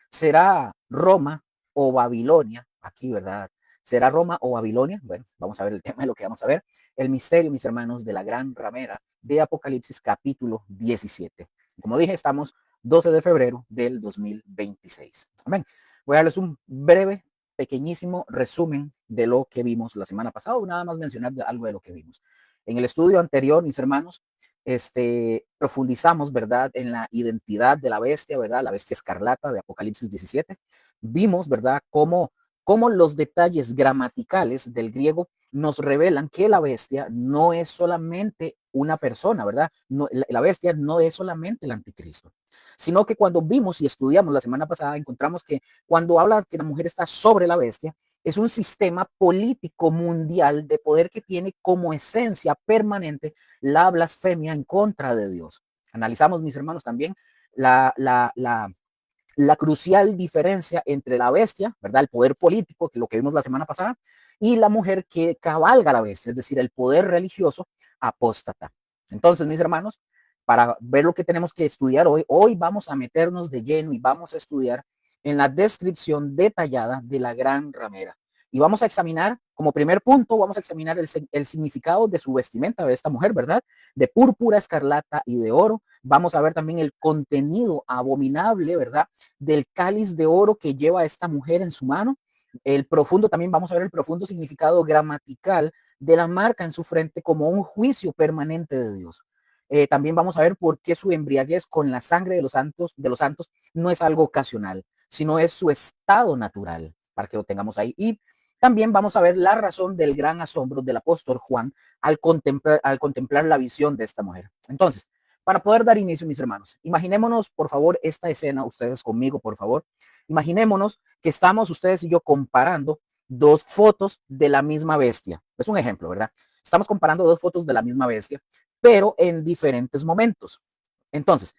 ¿Será Roma o Babilonia? Aquí, ¿verdad? ¿Será Roma o Babilonia? Bueno, vamos a ver el tema de lo que vamos a ver. El misterio, mis hermanos, de la gran ramera de Apocalipsis capítulo 17. Como dije, estamos 12 de febrero del 2026. Amén. Voy a darles un breve, pequeñísimo resumen de lo que vimos la semana pasada, o nada más mencionar algo de lo que vimos. En el estudio anterior, mis hermanos, profundizamos, ¿verdad?, en la identidad de la bestia, ¿verdad?, la bestia escarlata de Apocalipsis 17. Vimos, ¿verdad?, cómo los detalles gramaticales del griego nos revelan que la bestia no es solamente una persona, ¿verdad? No, la bestia no es solamente el anticristo, sino que cuando vimos y estudiamos la semana pasada, encontramos que cuando habla que la mujer está sobre la bestia, es un sistema político mundial de poder que tiene como esencia permanente la blasfemia en contra de Dios. Analizamos, mis hermanos, también la crucial diferencia entre la bestia, ¿verdad? El poder político, que lo que vimos la semana pasada, y la mujer que cabalga la bestia, es decir, el poder religioso apóstata. Entonces, mis hermanos, para ver lo que tenemos que estudiar hoy vamos a meternos de lleno y vamos a estudiar en la descripción detallada de la gran ramera. Y vamos a examinar, como primer punto, vamos a examinar el significado de su vestimenta de esta mujer, ¿verdad? De púrpura, escarlata y de oro. Vamos a ver también el contenido abominable, ¿verdad?, del cáliz de oro que lleva esta mujer en su mano. También vamos a ver el profundo significado gramatical de la marca en su frente como un juicio permanente de Dios. También vamos a ver por qué su embriaguez con la sangre de los santos no es algo ocasional, sino es su estado natural, para que lo tengamos ahí. Y también vamos a ver la razón del gran asombro del apóstol Juan al contemplar la visión de esta mujer. Entonces, para poder dar inicio, mis hermanos, imaginémonos, por favor, esta escena, ustedes conmigo, por favor. Imaginémonos que estamos ustedes y yo comparando dos fotos de la misma bestia. Es un ejemplo, ¿verdad? Estamos comparando dos fotos de la misma bestia, pero en diferentes momentos. Entonces,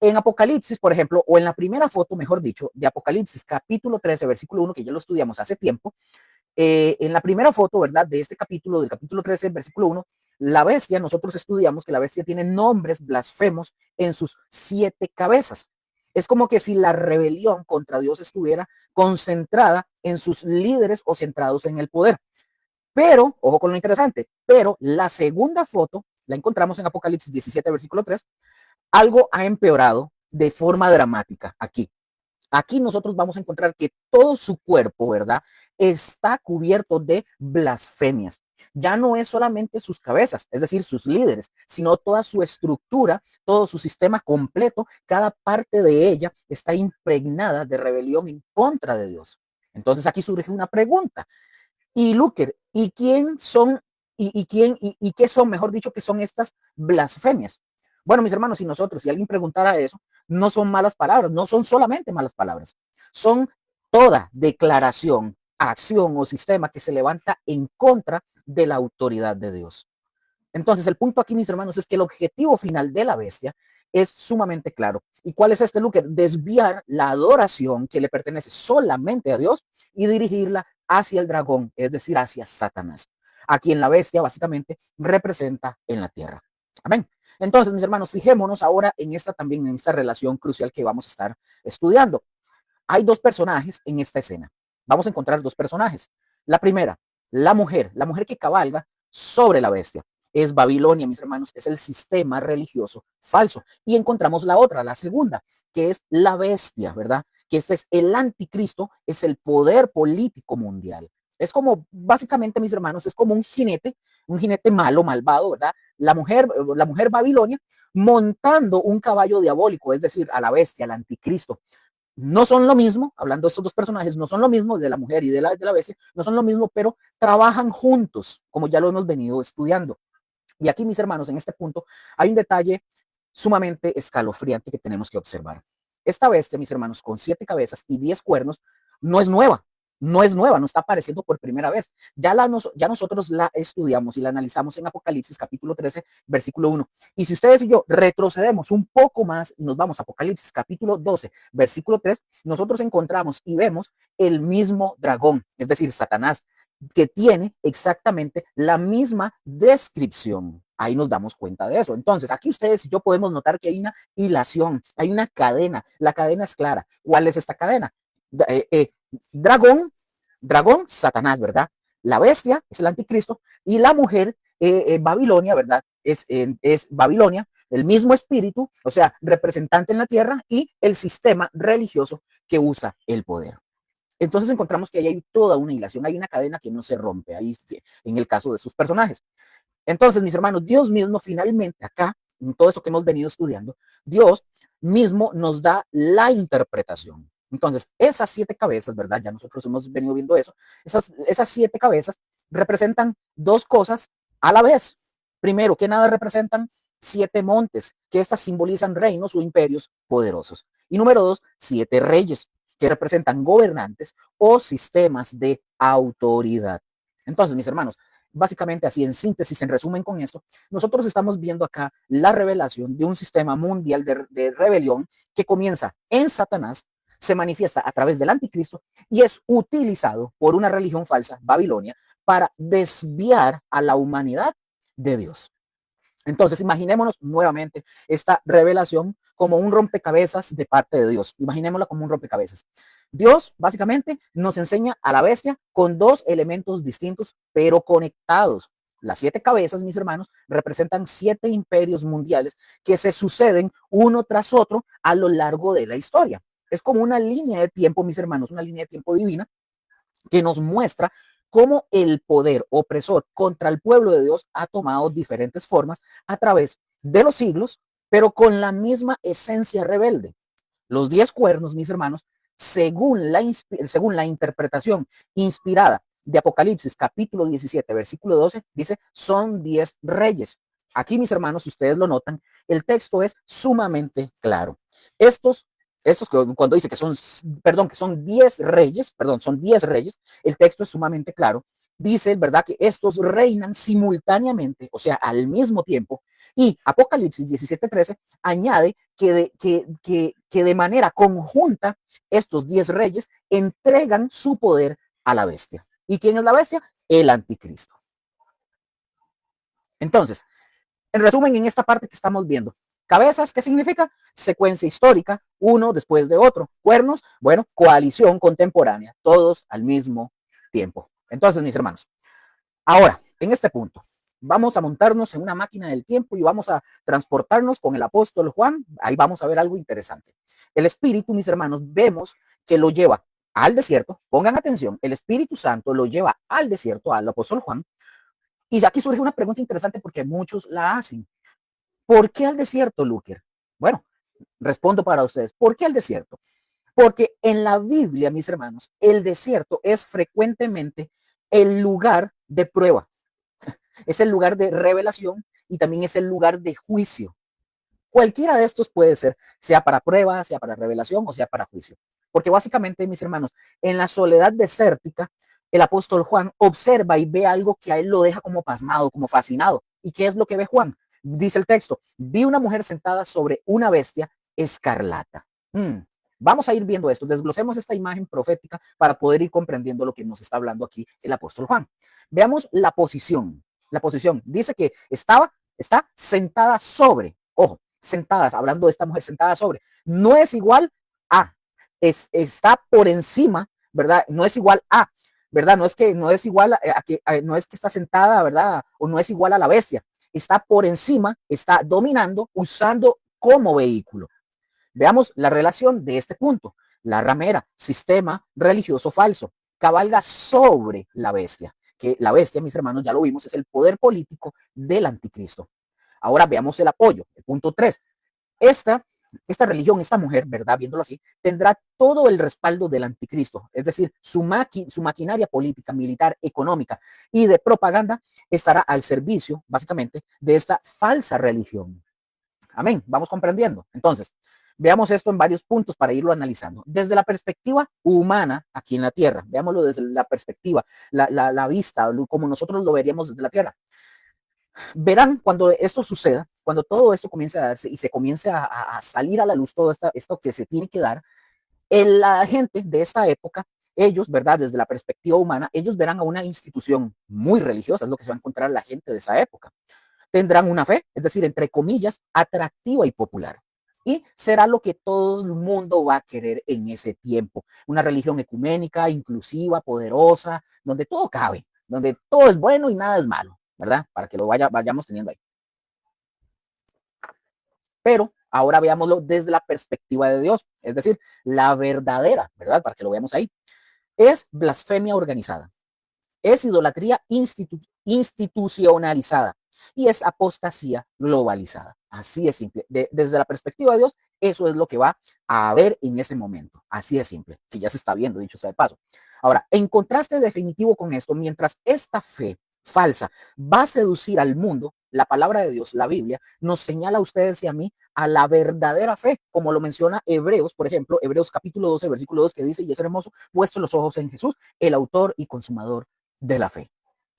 en Apocalipsis, por ejemplo, o en la primera foto, mejor dicho, de Apocalipsis, capítulo 13, versículo 1, que ya lo estudiamos hace tiempo, en la primera foto, ¿verdad?, de este capítulo, del capítulo 13, versículo 1, la bestia, nosotros estudiamos que la bestia tiene nombres blasfemos en sus 7 cabezas. Es como que si la rebelión contra Dios estuviera concentrada en sus líderes o centrados en el poder. Pero, ojo con lo interesante, pero la segunda foto la encontramos en Apocalipsis 17, versículo 3. Algo ha empeorado de forma dramática aquí. Aquí nosotros vamos a encontrar que todo su cuerpo, ¿verdad?, está cubierto de blasfemias. Ya no es solamente sus cabezas, es decir, sus líderes, sino toda su estructura, todo su sistema completo, cada parte de ella está impregnada de rebelión en contra de Dios. Entonces aquí surge una pregunta. Y Luker, ¿y quién son y qué son, mejor dicho, qué son estas blasfemias? Bueno, mis hermanos, y nosotros, si alguien preguntara eso, no son malas palabras, no son solamente malas palabras, son toda declaración, acción o sistema que se levanta en contra de la autoridad de Dios. Entonces, el punto aquí, mis hermanos, es que el objetivo final de la bestia es sumamente claro. ¿Y cuál es este, Luker? Desviar la adoración que le pertenece solamente a Dios y dirigirla hacia el dragón, es decir, hacia Satanás, a quien la bestia básicamente representa en la tierra. Amén. Entonces, mis hermanos, fijémonos ahora en esta también, en esta relación crucial que vamos a estar estudiando. Hay dos personajes en esta escena. Vamos a encontrar dos personajes. La primera, la mujer que cabalga sobre la bestia. Es Babilonia, mis hermanos, es el sistema religioso falso. Y encontramos la otra, la segunda, que es la bestia, ¿verdad? Que este es el anticristo, es el poder político mundial. Es como, básicamente, mis hermanos, es como un jinete malo, malvado, ¿verdad? La mujer Babilonia montando un caballo diabólico, es decir, a la bestia, al anticristo. No son lo mismo, hablando de estos dos personajes, no son lo mismo, de la mujer y de la bestia, no son lo mismo, pero trabajan juntos, como ya lo hemos venido estudiando. Y aquí, mis hermanos, en este punto hay un detalle sumamente escalofriante que tenemos que observar. Esta bestia, mis hermanos, con 7 cabezas y 10 cuernos, no es nueva. No es nueva, no está apareciendo por primera vez. Ya nosotros la estudiamos y la analizamos en Apocalipsis capítulo 13, versículo 1. Y si ustedes y yo retrocedemos un poco más y nos vamos a Apocalipsis capítulo 12, versículo 3, nosotros encontramos y vemos el mismo dragón, es decir, Satanás, que tiene exactamente la misma descripción. ahí nos damos cuenta de eso. Entonces, aquí ustedes y yo podemos notar que hay una hilación, hay una cadena. La cadena es clara. ¿Cuál es esta cadena? Dragón, dragón, Satanás, ¿verdad? La bestia es el anticristo y la mujer, Babilonia, ¿verdad? Es Babilonia, el mismo espíritu, o sea, representante en la tierra y el sistema religioso que usa el poder. Entonces encontramos que ahí hay toda una hilación, hay una cadena que no se rompe ahí en el caso de sus personajes. Entonces, mis hermanos, Dios mismo finalmente acá, en todo eso que hemos venido estudiando, Dios mismo nos da la interpretación. Entonces, esas 7 cabezas, ¿verdad? Ya nosotros hemos venido viendo eso. Esas 7 cabezas representan 2 cosas a la vez. Primero, que nada representan 7 montes, que estas simbolizan reinos o imperios poderosos. Y número 2, 7 reyes, que representan gobernantes o sistemas de autoridad. Entonces, mis hermanos, básicamente así en síntesis, en resumen con esto, nosotros estamos viendo acá la revelación de un sistema mundial de rebelión que comienza en Satanás, se manifiesta a través del anticristo y es utilizado por una religión falsa, Babilonia, para desviar a la humanidad de Dios. Entonces, imaginémonos nuevamente esta revelación como un rompecabezas de parte de Dios. Imaginémosla como un rompecabezas. Dios básicamente nos enseña a la bestia con 2 elementos distintos, pero conectados. Las 7 cabezas, mis hermanos, representan 7 imperios mundiales que se suceden uno tras otro a lo largo de la historia. Es como una línea de tiempo, mis hermanos, una línea de tiempo divina que nos muestra cómo el poder opresor contra el pueblo de Dios ha tomado diferentes formas a través de los siglos, pero con la misma esencia rebelde. Los 10 cuernos, mis hermanos, según la interpretación inspirada de Apocalipsis capítulo 17, versículo 12, dice, son 10 reyes. Aquí, mis hermanos, si ustedes lo notan, el texto es sumamente claro. Estos cuando dice que son, perdón, que son 10 reyes, perdón, son 10 reyes, el texto es sumamente claro. Dice, ¿verdad?, que estos reinan simultáneamente, o sea, al mismo tiempo. Y Apocalipsis 17:13 añade que de manera conjunta estos 10 reyes entregan su poder a la bestia. ¿Y quién es la bestia? El anticristo. Entonces, en resumen, en esta parte que estamos viendo, cabezas, ¿qué significa? Secuencia histórica, uno después de otro. Cuernos, bueno, coalición contemporánea, todos al mismo tiempo. Entonces, mis hermanos, ahora, en este punto, vamos a montarnos en una máquina del tiempo y vamos a transportarnos con el apóstol Juan. Ahí vamos a ver algo interesante. El Espíritu, mis hermanos, vemos que lo lleva al desierto. Pongan atención, el Espíritu Santo lo lleva al desierto, al apóstol Juan. Y aquí surge una pregunta interesante porque muchos la hacen. ¿Por qué al desierto, Luker? Bueno, respondo para ustedes. ¿Por qué al desierto? Porque en la Biblia, mis hermanos, el desierto es frecuentemente el lugar de prueba, es el lugar de revelación y también es el lugar de juicio. Cualquiera de estos puede ser, sea para prueba, sea para revelación o sea para juicio. Porque básicamente, mis hermanos, en la soledad desértica, el apóstol Juan observa y ve algo que a él lo deja como pasmado, como fascinado. ¿Y qué es lo que ve Juan? Dice el texto, vi una mujer sentada sobre una bestia escarlata. Vamos a ir viendo esto, desglosemos esta imagen profética para poder ir comprendiendo lo que nos está hablando aquí el apóstol Juan. Veamos la posición. La posición dice que está sentada sobre, ojo, sentadas, hablando de esta mujer sentada sobre, no es igual a, está por encima, ¿verdad? No es igual a, ¿verdad? No es que no es igual no es que está sentada, ¿verdad? O no es igual a la bestia, está por encima, está dominando, usando como vehículo. Veamos la relación de este punto. La ramera, sistema religioso falso, cabalga sobre la bestia, que la bestia, mis hermanos, ya lo vimos, es el poder político del anticristo. Ahora veamos el apoyo, el punto 3. Esta religión, esta mujer, ¿verdad? Viéndolo así, tendrá todo el respaldo del anticristo, es decir, su maquinaria política, militar, económica y de propaganda estará al servicio, básicamente, de esta falsa religión. Amén, vamos comprendiendo. Entonces, veamos esto en varios puntos para irlo analizando. Desde la perspectiva humana aquí en la Tierra, veámoslo desde la perspectiva, la vista, como nosotros lo veríamos desde la Tierra. Verán cuando esto suceda, cuando todo esto comience a darse y se comience a salir a la luz todo esto que se tiene que dar, la gente de esta época, ellos, ¿verdad? Desde la perspectiva humana, ellos verán a una institución muy religiosa, es lo que se va a encontrar la gente de esa época. tendrán una fe, es decir, entre comillas, atractiva y popular. Y será lo que todo el mundo va a querer en ese tiempo. Una religión ecuménica, inclusiva, poderosa, donde todo cabe, donde todo es bueno y nada es malo, ¿verdad? Para que lo vayamos teniendo ahí. Pero ahora veámoslo desde la perspectiva de Dios, es decir, la verdadera, ¿verdad? Para que lo veamos ahí. Es blasfemia organizada, es idolatría institucionalizada y es apostasía globalizada. Así es simple. Desde la perspectiva de Dios, eso es lo que va a haber en ese momento. Así es simple, que ya se está viendo, dicho sea de paso. Ahora, en contraste definitivo con esto, mientras esta fe falsa va a seducir al mundo, la palabra de Dios, la Biblia, nos señala a ustedes y a mí a la verdadera fe, como lo menciona Hebreos, por ejemplo, Hebreos capítulo 12, versículo 2, que dice, y es hermoso, puesto los ojos en Jesús, el autor y consumador de la fe.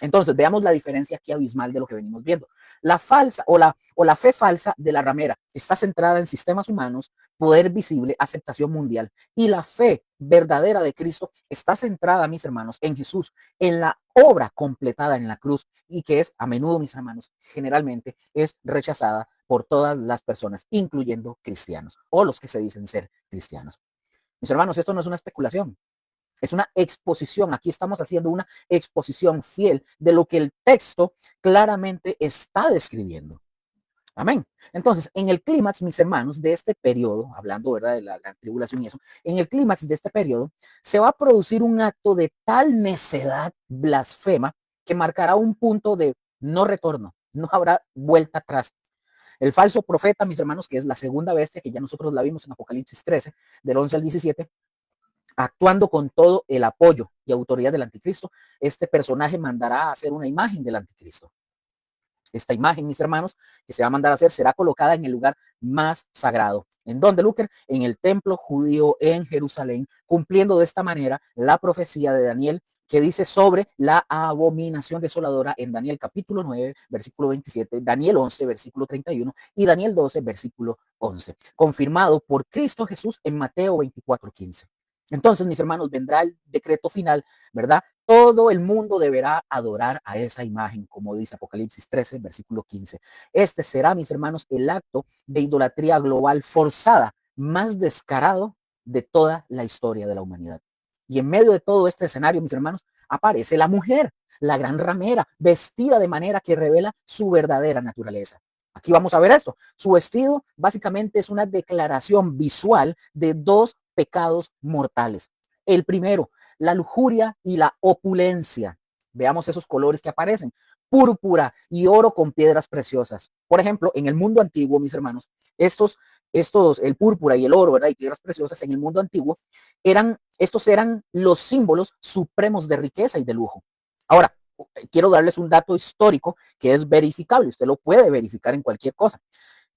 Entonces, veamos la diferencia aquí abismal de lo que venimos viendo. La falsa o la fe falsa de la ramera está centrada en sistemas humanos, poder visible, aceptación mundial. Y la fe verdadera de Cristo está centrada, mis hermanos, en Jesús, en la obra completada en la cruz y que es a menudo, mis hermanos, generalmente es rechazada por todas las personas, incluyendo cristianos o los que se dicen ser cristianos. Mis hermanos, esto no es una especulación. Es una exposición. Aquí estamos haciendo una exposición fiel de lo que el texto claramente está describiendo. Amén. Entonces, en el clímax, mis hermanos, de este periodo, hablando, ¿verdad?, de la tribulación y eso, en el clímax de este periodo, se va a producir un acto de tal necedad blasfema que marcará un punto de no retorno. No habrá vuelta atrás. El falso profeta, mis hermanos, que es la segunda bestia, que ya nosotros la vimos en Apocalipsis 13, del 11 al 17, actuando con todo el apoyo y autoridad del anticristo, este personaje mandará a hacer una imagen del anticristo. Esta imagen, mis hermanos, que se va a mandar a hacer, será colocada en el lugar más sagrado. ¿En dónde, Luker? En el templo judío en Jerusalén, cumpliendo de esta manera la profecía de Daniel que dice sobre la abominación desoladora en Daniel capítulo 9, versículo 27, Daniel 11, versículo 31 y Daniel 12, versículo 11, confirmado por Cristo Jesús en Mateo 24, 15. Entonces, mis hermanos, vendrá el decreto final, ¿verdad? Todo el mundo deberá adorar a esa imagen, como dice Apocalipsis 13, versículo 15. Este será, mis hermanos, el acto de idolatría global forzada más descarado de toda la historia de la humanidad. Y en medio de todo este escenario, mis hermanos, aparece la mujer, la gran ramera, vestida de manera que revela su verdadera naturaleza. Aquí vamos a ver esto. Su vestido básicamente es una declaración visual de dos pecados mortales. El primero, la lujuria y la opulencia. Veamos esos colores que aparecen. Púrpura y oro con piedras preciosas. Por ejemplo, en el mundo antiguo, mis hermanos, el púrpura y el oro, ¿verdad? Y piedras preciosas en el mundo antiguo, estos eran los símbolos supremos de riqueza y de lujo. Ahora, quiero darles un dato histórico que es verificable. Usted lo puede verificar en cualquier cosa.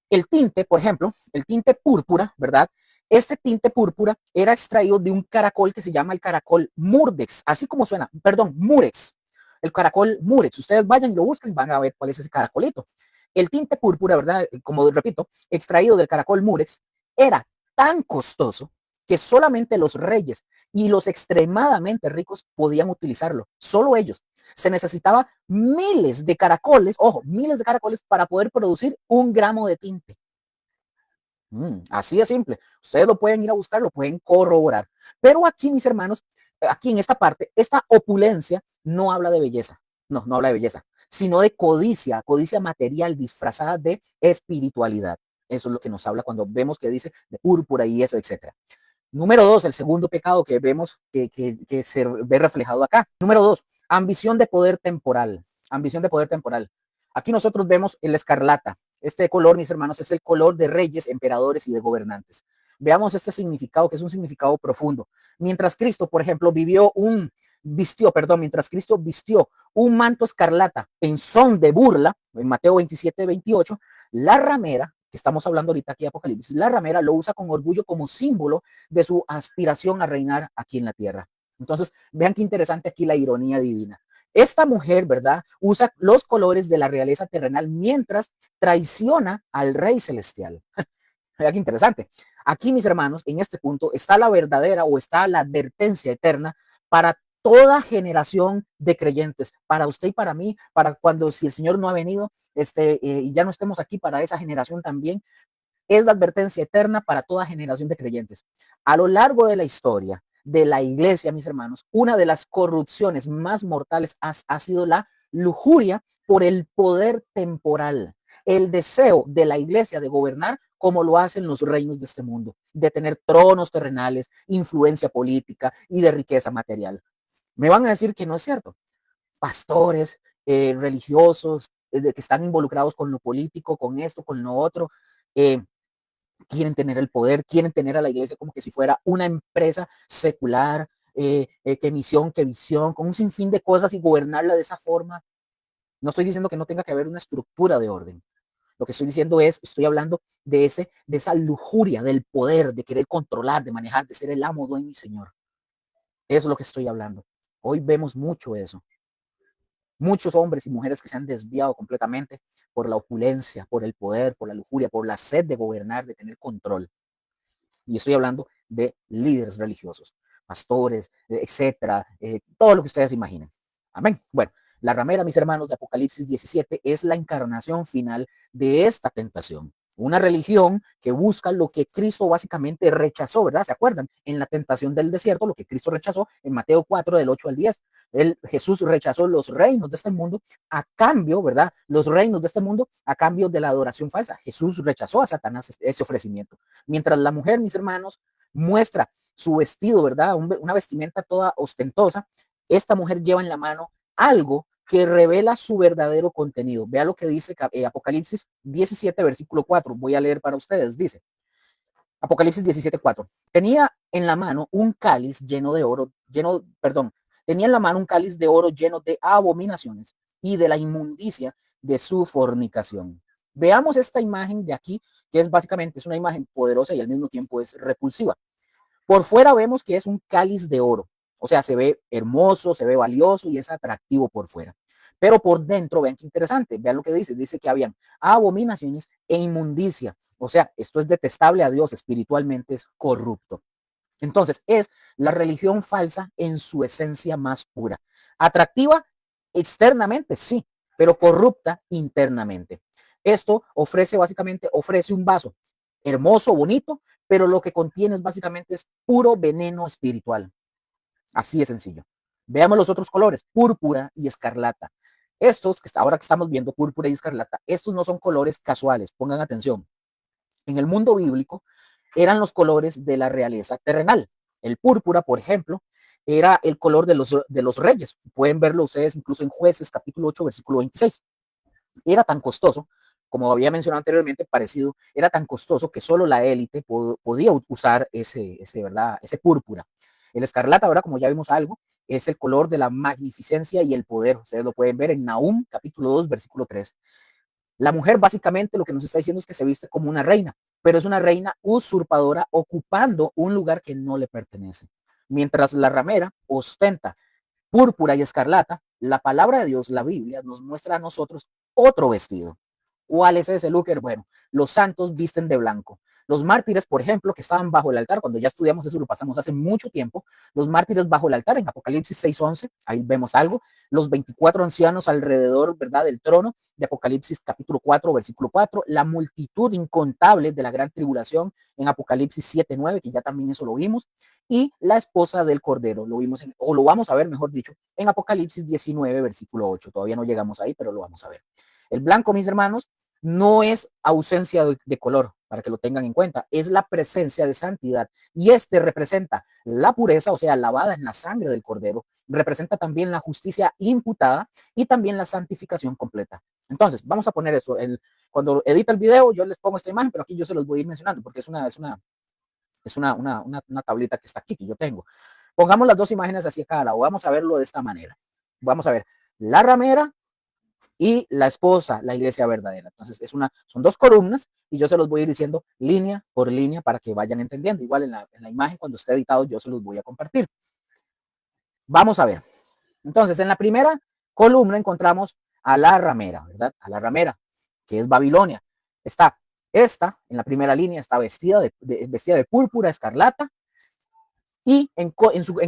El tinte, por ejemplo, el tinte púrpura, ¿verdad? Este tinte púrpura era extraído de un caracol que se llama el caracol Murdex, así como suena, perdón, Murex. El caracol Murex. Ustedes vayan y lo buscan y van a ver cuál es ese caracolito. El tinte púrpura, ¿verdad? Como repito, extraído del caracol Murex, era tan costoso que solamente los reyes y los extremadamente ricos podían utilizarlo. Solo ellos. Se necesitaba miles de caracoles, ojo, miles de caracoles para poder producir 1 gramo de tinte. Así de simple. Ustedes lo pueden ir a buscar, lo pueden corroborar. Pero aquí, mis hermanos, aquí en esta parte, esta opulencia no habla de belleza. No, no habla de belleza, sino de codicia, codicia material disfrazada de espiritualidad. Eso es lo que nos habla cuando vemos que dice de púrpura y eso, etcétera. Número 2, el segundo pecado que vemos que se ve reflejado acá. Número 2, ambición de poder temporal. Ambición de poder temporal. Aquí nosotros vemos el escarlata. Este color, mis hermanos, es el color de reyes, emperadores y de gobernantes. Veamos este significado, que es un significado profundo. Mientras Cristo, por ejemplo, mientras Cristo vistió un manto escarlata en son de burla, en Mateo 27, 28, la ramera, que estamos hablando ahorita aquí de Apocalipsis, la ramera lo usa con orgullo como símbolo de su aspiración a reinar aquí en la tierra. Entonces, vean qué interesante aquí la ironía divina. Esta mujer, ¿verdad? Usa los colores de la realeza terrenal mientras traiciona al rey celestial. Vean qué interesante. Aquí, mis hermanos, en este punto está la verdadera o está la advertencia eterna para toda generación de creyentes, para usted y para mí, para cuando si el Señor no ha venido, y ya no estemos aquí, para esa generación también, es la advertencia eterna para toda generación de creyentes. A lo largo de la historia de la iglesia, mis hermanos, una de las corrupciones más mortales ha sido la lujuria por el poder temporal, el deseo de la iglesia de gobernar como lo hacen los reinos de este mundo, de tener tronos terrenales, influencia política y de riqueza material. Me van a decir que no es cierto. Pastores, religiosos, que están involucrados con lo político, con esto, con lo otro, quieren tener el poder, quieren tener a la iglesia como que si fuera una empresa secular, que misión, que visión, con un sinfín de cosas y gobernarla de esa forma. No estoy diciendo que no tenga que haber una estructura de orden. Lo que estoy diciendo es, estoy hablando de esa lujuria del poder, de querer controlar, de manejar, de ser el amo, dueño y señor. Eso es lo que estoy hablando. Hoy vemos mucho eso. Muchos hombres y mujeres que se han desviado completamente por la opulencia, por el poder, por la lujuria, por la sed de gobernar, de tener control. Y estoy hablando de líderes religiosos, pastores, etcétera, todo lo que ustedes imaginen. Amén. Bueno, la ramera, mis hermanos, de Apocalipsis 17 es la encarnación final de esta tentación. Una religión que busca lo que Cristo básicamente rechazó, ¿verdad? ¿Se acuerdan? En la tentación del desierto, lo que Cristo rechazó en Mateo 4, del 8 al 10. Jesús rechazó los reinos de este mundo a cambio, ¿verdad? Los reinos de este mundo a cambio de la adoración falsa. Jesús rechazó a Satanás ese ofrecimiento. Mientras la mujer, mis hermanos, muestra su vestido, ¿verdad? Una vestimenta toda ostentosa, esta mujer lleva en la mano algo que revela su verdadero contenido. Vea lo que dice Apocalipsis 17, versículo 4. Voy a leer para ustedes. Dice, Apocalipsis 17, 4. Tenía en la mano un cáliz lleno de oro, tenía en la mano un cáliz de oro lleno de abominaciones y de la inmundicia de su fornicación. Veamos esta imagen de aquí, que es básicamente es una imagen poderosa y al mismo tiempo es repulsiva. Por fuera vemos que es un cáliz de oro, o sea, se ve hermoso, se ve valioso y es atractivo por fuera. Pero por dentro, vean qué interesante, vean lo que dice que habían abominaciones e inmundicia. O sea, esto es detestable a Dios, espiritualmente es corrupto. Entonces, es la religión falsa en su esencia más pura. Atractiva externamente, sí, pero corrupta internamente. Esto ofrece un vaso hermoso, bonito, pero lo que contiene básicamente es puro veneno espiritual. Así de sencillo. Veamos los otros colores, púrpura y escarlata. Estos, ahora que estamos viendo púrpura y escarlata, estos no son colores casuales, pongan atención. En el mundo bíblico eran los colores de la realeza terrenal. El púrpura, por ejemplo, era el color de los reyes. Pueden verlo ustedes incluso en Jueces, capítulo 8, versículo 26. Era tan costoso, como había mencionado anteriormente, parecido, era tan costoso que solo la élite podía usar ¿verdad? Ese púrpura. El escarlata, ahora como ya vimos algo, es el color de la magnificencia y el poder. Ustedes lo pueden ver en Nahum, capítulo 2, versículo 3. La mujer básicamente lo que nos está diciendo es que se viste como una reina, pero es una reina usurpadora ocupando un lugar que no le pertenece. Mientras la ramera ostenta púrpura y escarlata, la palabra de Dios, la Biblia, nos muestra a nosotros otro vestido. ¿Cuál es ese, Luker? Bueno, los santos visten de blanco. Los mártires, por ejemplo, que estaban bajo el altar, cuando ya estudiamos eso, lo pasamos hace mucho tiempo, los mártires bajo el altar, en Apocalipsis 6:11, ahí vemos algo, los 24 ancianos alrededor, ¿verdad?, del trono, de Apocalipsis capítulo 4, versículo 4, la multitud incontable de la gran tribulación en Apocalipsis 7:9, que ya también eso lo vimos, y la esposa del Cordero, lo vimos, o lo vamos a ver, mejor dicho, en Apocalipsis 19, versículo 8, todavía no llegamos ahí, pero lo vamos a ver. El blanco, mis hermanos, no es ausencia de color, para que lo tengan en cuenta, es la presencia de santidad. Y este representa la pureza, o sea, lavada en la sangre del Cordero, representa también la justicia imputada y también la santificación completa. Entonces, vamos a poner esto. Cuando edita el video, yo les pongo esta imagen, pero aquí yo se los voy a ir mencionando, porque es una tablita que está aquí, que yo tengo. Pongamos las dos imágenes así a cada lado. Vamos a verlo de esta manera. Vamos a ver la ramera y la esposa, la iglesia verdadera. Entonces, son dos columnas y yo se los voy a ir diciendo línea por línea para que vayan entendiendo. Igual en la imagen, cuando esté editado, yo se los voy a compartir. Vamos a ver. Entonces, en la primera columna encontramos a la ramera, ¿verdad? A la ramera, que es Babilonia. Esta, en la primera línea, está vestida de púrpura, escarlata, Y en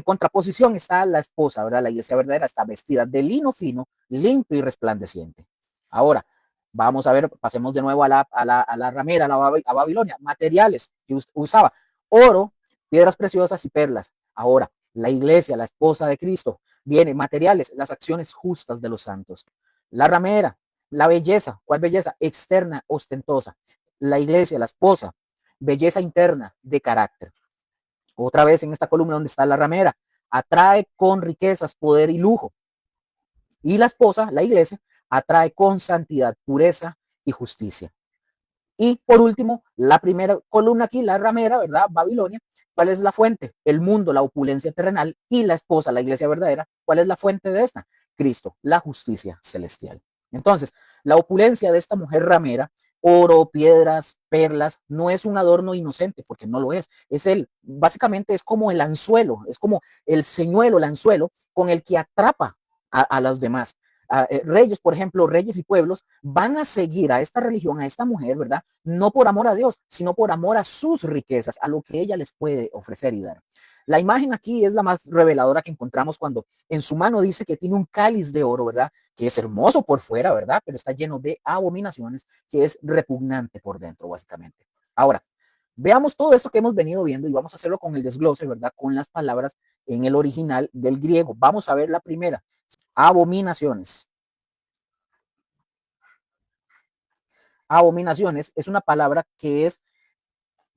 contraposición está la esposa, ¿verdad? La iglesia verdadera está vestida de lino fino, limpio y resplandeciente. Ahora, vamos a ver, pasemos de nuevo a la ramera, a Babilonia. Materiales que usaba: oro, piedras preciosas y perlas. Ahora, la iglesia, la esposa de Cristo, viene materiales, las acciones justas de los santos. La ramera, la belleza. ¿Cuál belleza? Externa, ostentosa. La iglesia, la esposa, belleza interna, de carácter. Otra vez en esta columna donde está la ramera, atrae con riquezas, poder y lujo. Y la esposa, la iglesia, atrae con santidad, pureza y justicia. Y por último, la primera columna aquí, la ramera, ¿verdad? Babilonia. ¿Cuál es la fuente? El mundo, la opulencia terrenal. Y la esposa, la iglesia verdadera. ¿Cuál es la fuente de esta? Cristo, la justicia celestial. Entonces, la opulencia de esta mujer ramera, oro, piedras, perlas, no es un adorno inocente, porque no lo es. Básicamente es como el anzuelo, es como el señuelo, el anzuelo con el que atrapa a los demás. Reyes, por ejemplo, reyes y pueblos van a seguir a esta religión, a esta mujer, ¿verdad? No por amor a Dios, sino por amor a sus riquezas, a lo que ella les puede ofrecer y dar. La imagen aquí es la más reveladora que encontramos cuando en su mano dice que tiene un cáliz de oro, ¿verdad? Que es hermoso por fuera, ¿verdad? Pero está lleno de abominaciones, que es repugnante por dentro, básicamente. Ahora, veamos todo esto que hemos venido viendo y vamos a hacerlo con el desglose, ¿verdad? Con las palabras en el original del griego. Vamos a ver la primera: abominaciones. Abominaciones es una palabra que es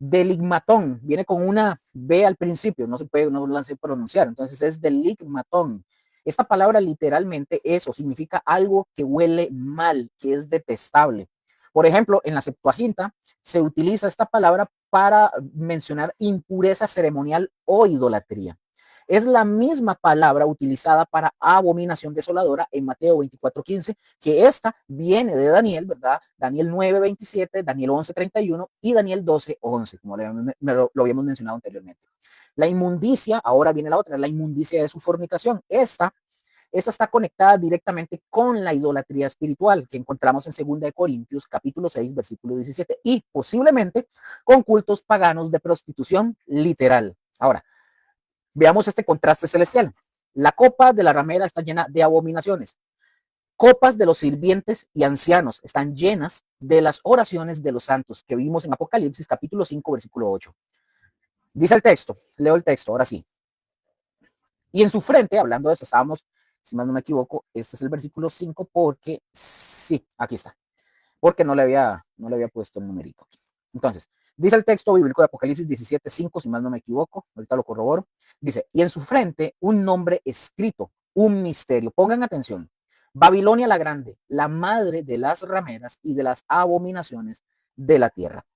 deligmatón, viene con una B al principio, no la sé pronunciar, entonces es deligmatón. Esta palabra literalmente eso significa algo que huele mal, que es detestable. Por ejemplo, en la Septuaginta se utiliza esta palabra para mencionar impureza ceremonial o idolatría. Es la misma palabra utilizada para abominación desoladora en Mateo 24:15, que esta viene de Daniel, ¿verdad? Daniel 9:27, Daniel 11:31 y Daniel 12:11, como lo habíamos mencionado anteriormente. La inmundicia, ahora viene la otra, la inmundicia de su fornicación. Esta está conectada directamente con la idolatría espiritual que encontramos en 2 Corintios capítulo 6, versículo 17, y posiblemente con cultos paganos de prostitución literal. Ahora, veamos este contraste celestial. La copa de la ramera está llena de abominaciones. Copas de los sirvientes y ancianos están llenas de las oraciones de los santos que vimos en Apocalipsis capítulo 5, versículo 8. Dice el texto, leo el texto, ahora sí. Y en su frente, hablando de eso, estábamos, si más no me equivoco, este es el versículo 5 porque sí, aquí está. Porque no le había puesto el numerito aquí. Entonces, dice el texto bíblico de Apocalipsis 17:5, si más no me equivoco, ahorita lo corroboro. Dice, y en su frente un nombre escrito, un misterio. Pongan atención. Babilonia la Grande, la madre de las rameras y de las abominaciones de la tierra.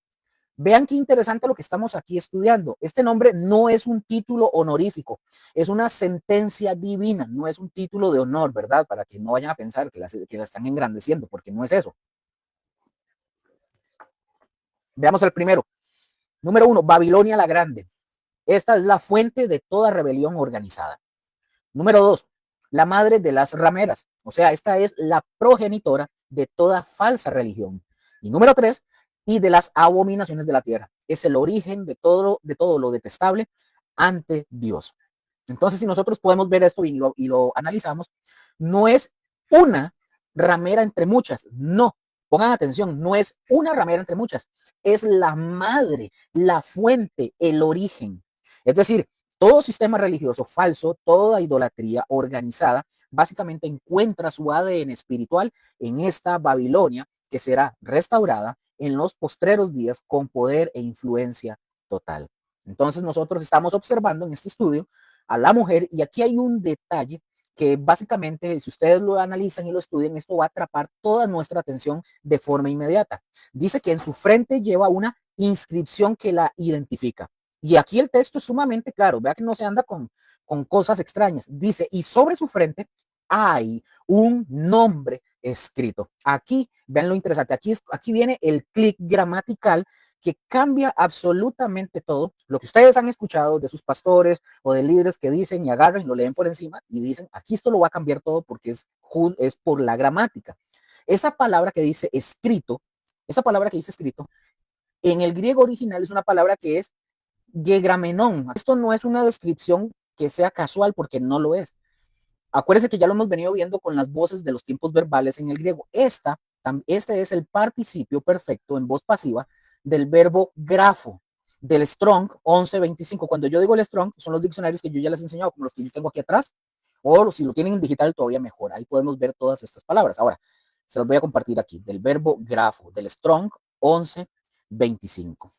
Vean qué interesante lo que estamos aquí estudiando. Este nombre no es un título honorífico, es una sentencia divina, no es un título de honor, ¿verdad? Para que no vayan a pensar que la están engrandeciendo, porque no es eso. Veamos el primero. Número 1, Babilonia la Grande. Esta es la fuente de toda rebelión organizada. Número 2, la madre de las rameras. O sea, esta es la progenitora de toda falsa religión. Y número 3, y de las abominaciones de la tierra. Es el origen de todo lo detestable ante Dios. Entonces, si nosotros podemos ver esto y lo analizamos, no es una ramera entre muchas, no. Pongan atención, no es una ramera entre muchas, es la madre, la fuente, el origen. Es decir, todo sistema religioso falso, toda idolatría organizada, básicamente encuentra su ADN espiritual en esta Babilonia que será restaurada en los postreros días con poder e influencia total. Entonces nosotros estamos observando en este estudio a la mujer y aquí hay un detalle que básicamente, si ustedes lo analizan y lo estudian, esto va a atrapar toda nuestra atención de forma inmediata. Dice que en su frente lleva una inscripción que la identifica. Y aquí el texto es sumamente claro, vea que no se anda con cosas extrañas. Dice, y sobre su frente hay un nombre escrito. Aquí, vean lo interesante, aquí viene el clic gramatical que cambia absolutamente todo. Lo que ustedes han escuchado de sus pastores o de líderes que dicen y agarran y lo leen por encima y dicen, aquí esto lo va a cambiar todo porque es por la gramática. Esa palabra que dice escrito, en el griego original es una palabra que es Gegramenón. Esto no es una descripción que sea casual porque no lo es. Acuérdense que ya lo hemos venido viendo con las voces de los tiempos verbales en el griego. Este es el participio perfecto en voz pasiva del verbo grafo, del Strong 1125. Cuando yo digo el Strong, son los diccionarios que yo ya les he enseñado, como los que yo tengo aquí atrás, o si lo tienen en digital todavía mejor. Ahí podemos ver todas estas palabras. Ahora, se los voy a compartir aquí, del verbo grafo, del Strong 1125.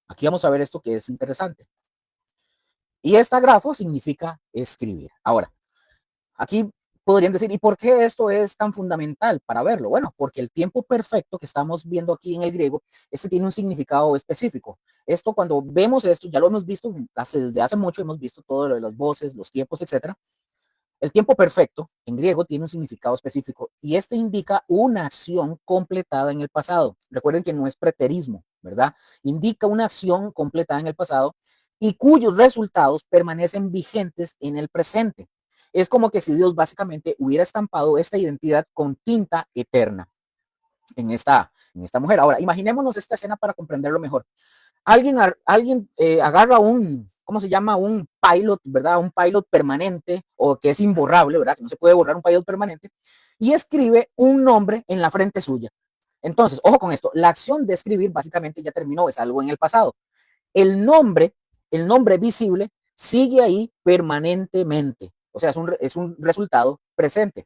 Aquí vamos a ver esto que es interesante. Y esta grafo significa escribir. Ahora, aquí podrían decir, ¿y por qué esto es tan fundamental para verlo? Bueno, porque el tiempo perfecto que estamos viendo aquí en el griego, este tiene un significado específico. Esto, cuando vemos esto, ya lo hemos visto desde hace mucho, hemos visto todo lo de las voces, los tiempos, etcétera. El tiempo perfecto en griego tiene un significado específico y este indica una acción completada en el pasado. Recuerden que no es preterismo, ¿verdad? Indica una acción completada en el pasado y cuyos resultados permanecen vigentes en el presente. Es como que si Dios básicamente hubiera estampado esta identidad con tinta eterna en esta mujer. Ahora, imaginémonos esta escena para comprenderlo mejor. Alguien agarra ¿cómo se llama? Un pilot, ¿verdad? Un pilot permanente o que es imborrable, ¿verdad? Que no se puede borrar un pilot permanente y escribe un nombre en la frente suya. Entonces, ojo con esto, la acción de escribir básicamente ya terminó, es algo en el pasado. El nombre, el nombre visible sigue ahí permanentemente, o sea, es un resultado presente.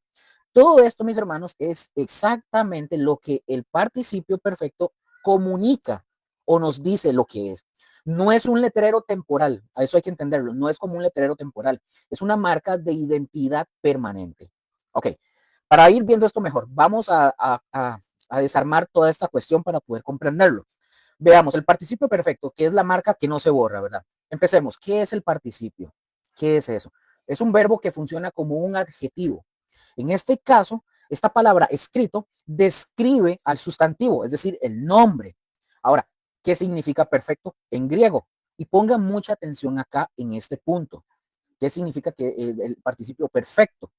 Todo esto, mis hermanos, es exactamente lo que el participio perfecto comunica o nos dice lo que es. No es un letrero temporal, a eso hay que entenderlo, no es como un letrero temporal, es una marca de identidad permanente. Ok, para ir viendo esto mejor, vamos a desarmar toda esta cuestión para poder comprenderlo. Veamos, el participio perfecto, que es la marca que no se borra, ¿verdad? Empecemos, ¿qué es el participio? ¿Qué es eso? Es un verbo que funciona como un adjetivo. En este caso, esta palabra escrito describe al sustantivo, es decir, el nombre. Ahora, ¿qué significa perfecto en griego? Y pongan mucha atención acá en este punto. ¿Qué significa que el participio perfecto?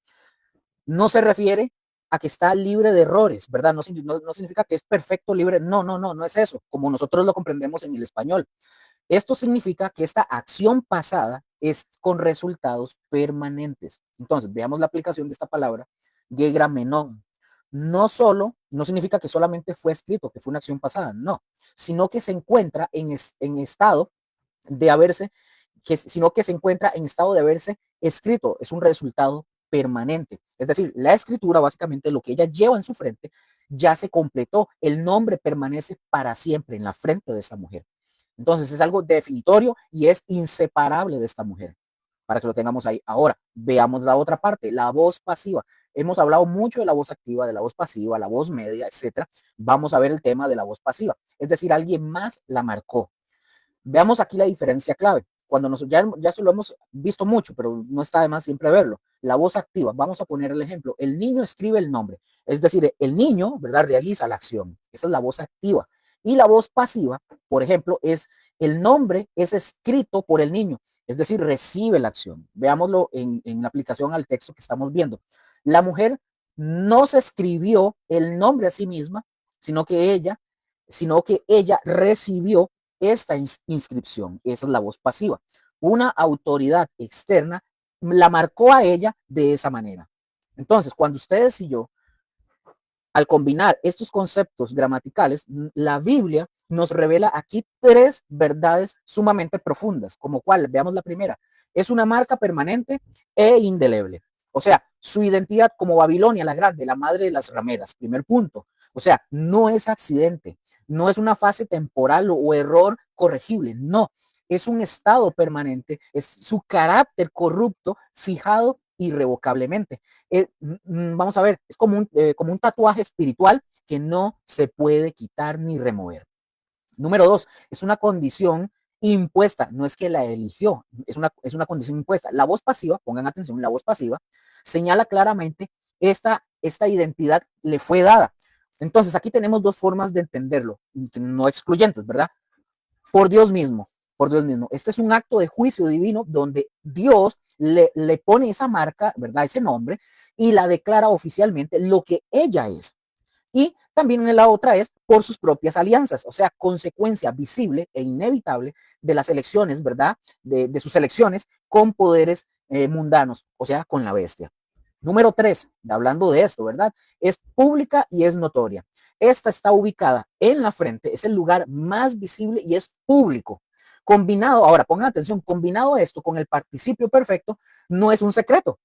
No se refiere a que está libre de errores, ¿verdad? No significa que es perfecto, libre. No es eso, como nosotros lo comprendemos en el español. Esto significa que esta acción pasada es con resultados permanentes. Entonces, veamos la aplicación de esta palabra, gegramenón. No significa que solamente fue escrito, que fue una acción pasada, no, sino que se encuentra en estado de haberse, sino que se encuentra en estado de haberse escrito, es un resultado permanente. Es decir, la escritura, básicamente lo que ella lleva en su frente, ya se completó, el nombre permanece para siempre en la frente de esta mujer. Entonces es algo definitorio y es inseparable de esta mujer, para que lo tengamos ahí. Ahora, veamos la otra parte, la voz pasiva. Hemos hablado mucho de la voz activa, de la voz pasiva, la voz media, etcétera. Vamos a ver el tema de la voz pasiva. Es decir, alguien más la marcó. Veamos aquí la diferencia clave. Ya se lo hemos visto mucho, pero no está de más siempre verlo. La voz activa, vamos a poner el ejemplo. El niño escribe el nombre, es decir, el niño, ¿verdad? Realiza la acción. Esa es la voz activa. Y la voz pasiva, por ejemplo, es el nombre es escrito por el niño, es decir, recibe la acción. Veámoslo en la aplicación al texto que estamos viendo. La mujer no se escribió el nombre a sí misma, sino que ella recibió esta inscripción. Esa es la voz pasiva. Una autoridad externa la marcó a ella de esa manera. Entonces, cuando ustedes y yo, al combinar estos conceptos gramaticales, la Biblia nos revela aquí tres verdades sumamente profundas, como cual, veamos la primera, es una marca permanente e indeleble. O sea, su identidad como Babilonia la Grande, la madre de las rameras, primer punto. O sea, no es accidente, no es una fase temporal o error corregible, no, es un estado permanente, es su carácter corrupto fijado irrevocablemente. Vamos a ver, es como un tatuaje espiritual que no se puede quitar ni remover. Número dos, es una condición impuesta, no es que la eligió, es una condición impuesta. La voz pasiva, pongan atención, la voz pasiva señala claramente esta identidad le fue dada. Entonces, aquí tenemos dos formas de entenderlo, no excluyentes, ¿verdad? Por Dios mismo, por Dios mismo. Este es un acto de juicio divino donde Dios le pone esa marca, ¿verdad? Ese nombre y la declara oficialmente lo que ella es. Y también en la otra es por sus propias alianzas, o sea, consecuencia visible e inevitable de las elecciones, ¿verdad? De sus elecciones con poderes mundanos, o sea, con la bestia. Número 3, hablando de esto, ¿verdad? Es pública y es notoria. Esta está ubicada en la frente, es el lugar más visible y es público. Combinado, ahora pongan atención, combinado esto con el participio perfecto, no es un secreto,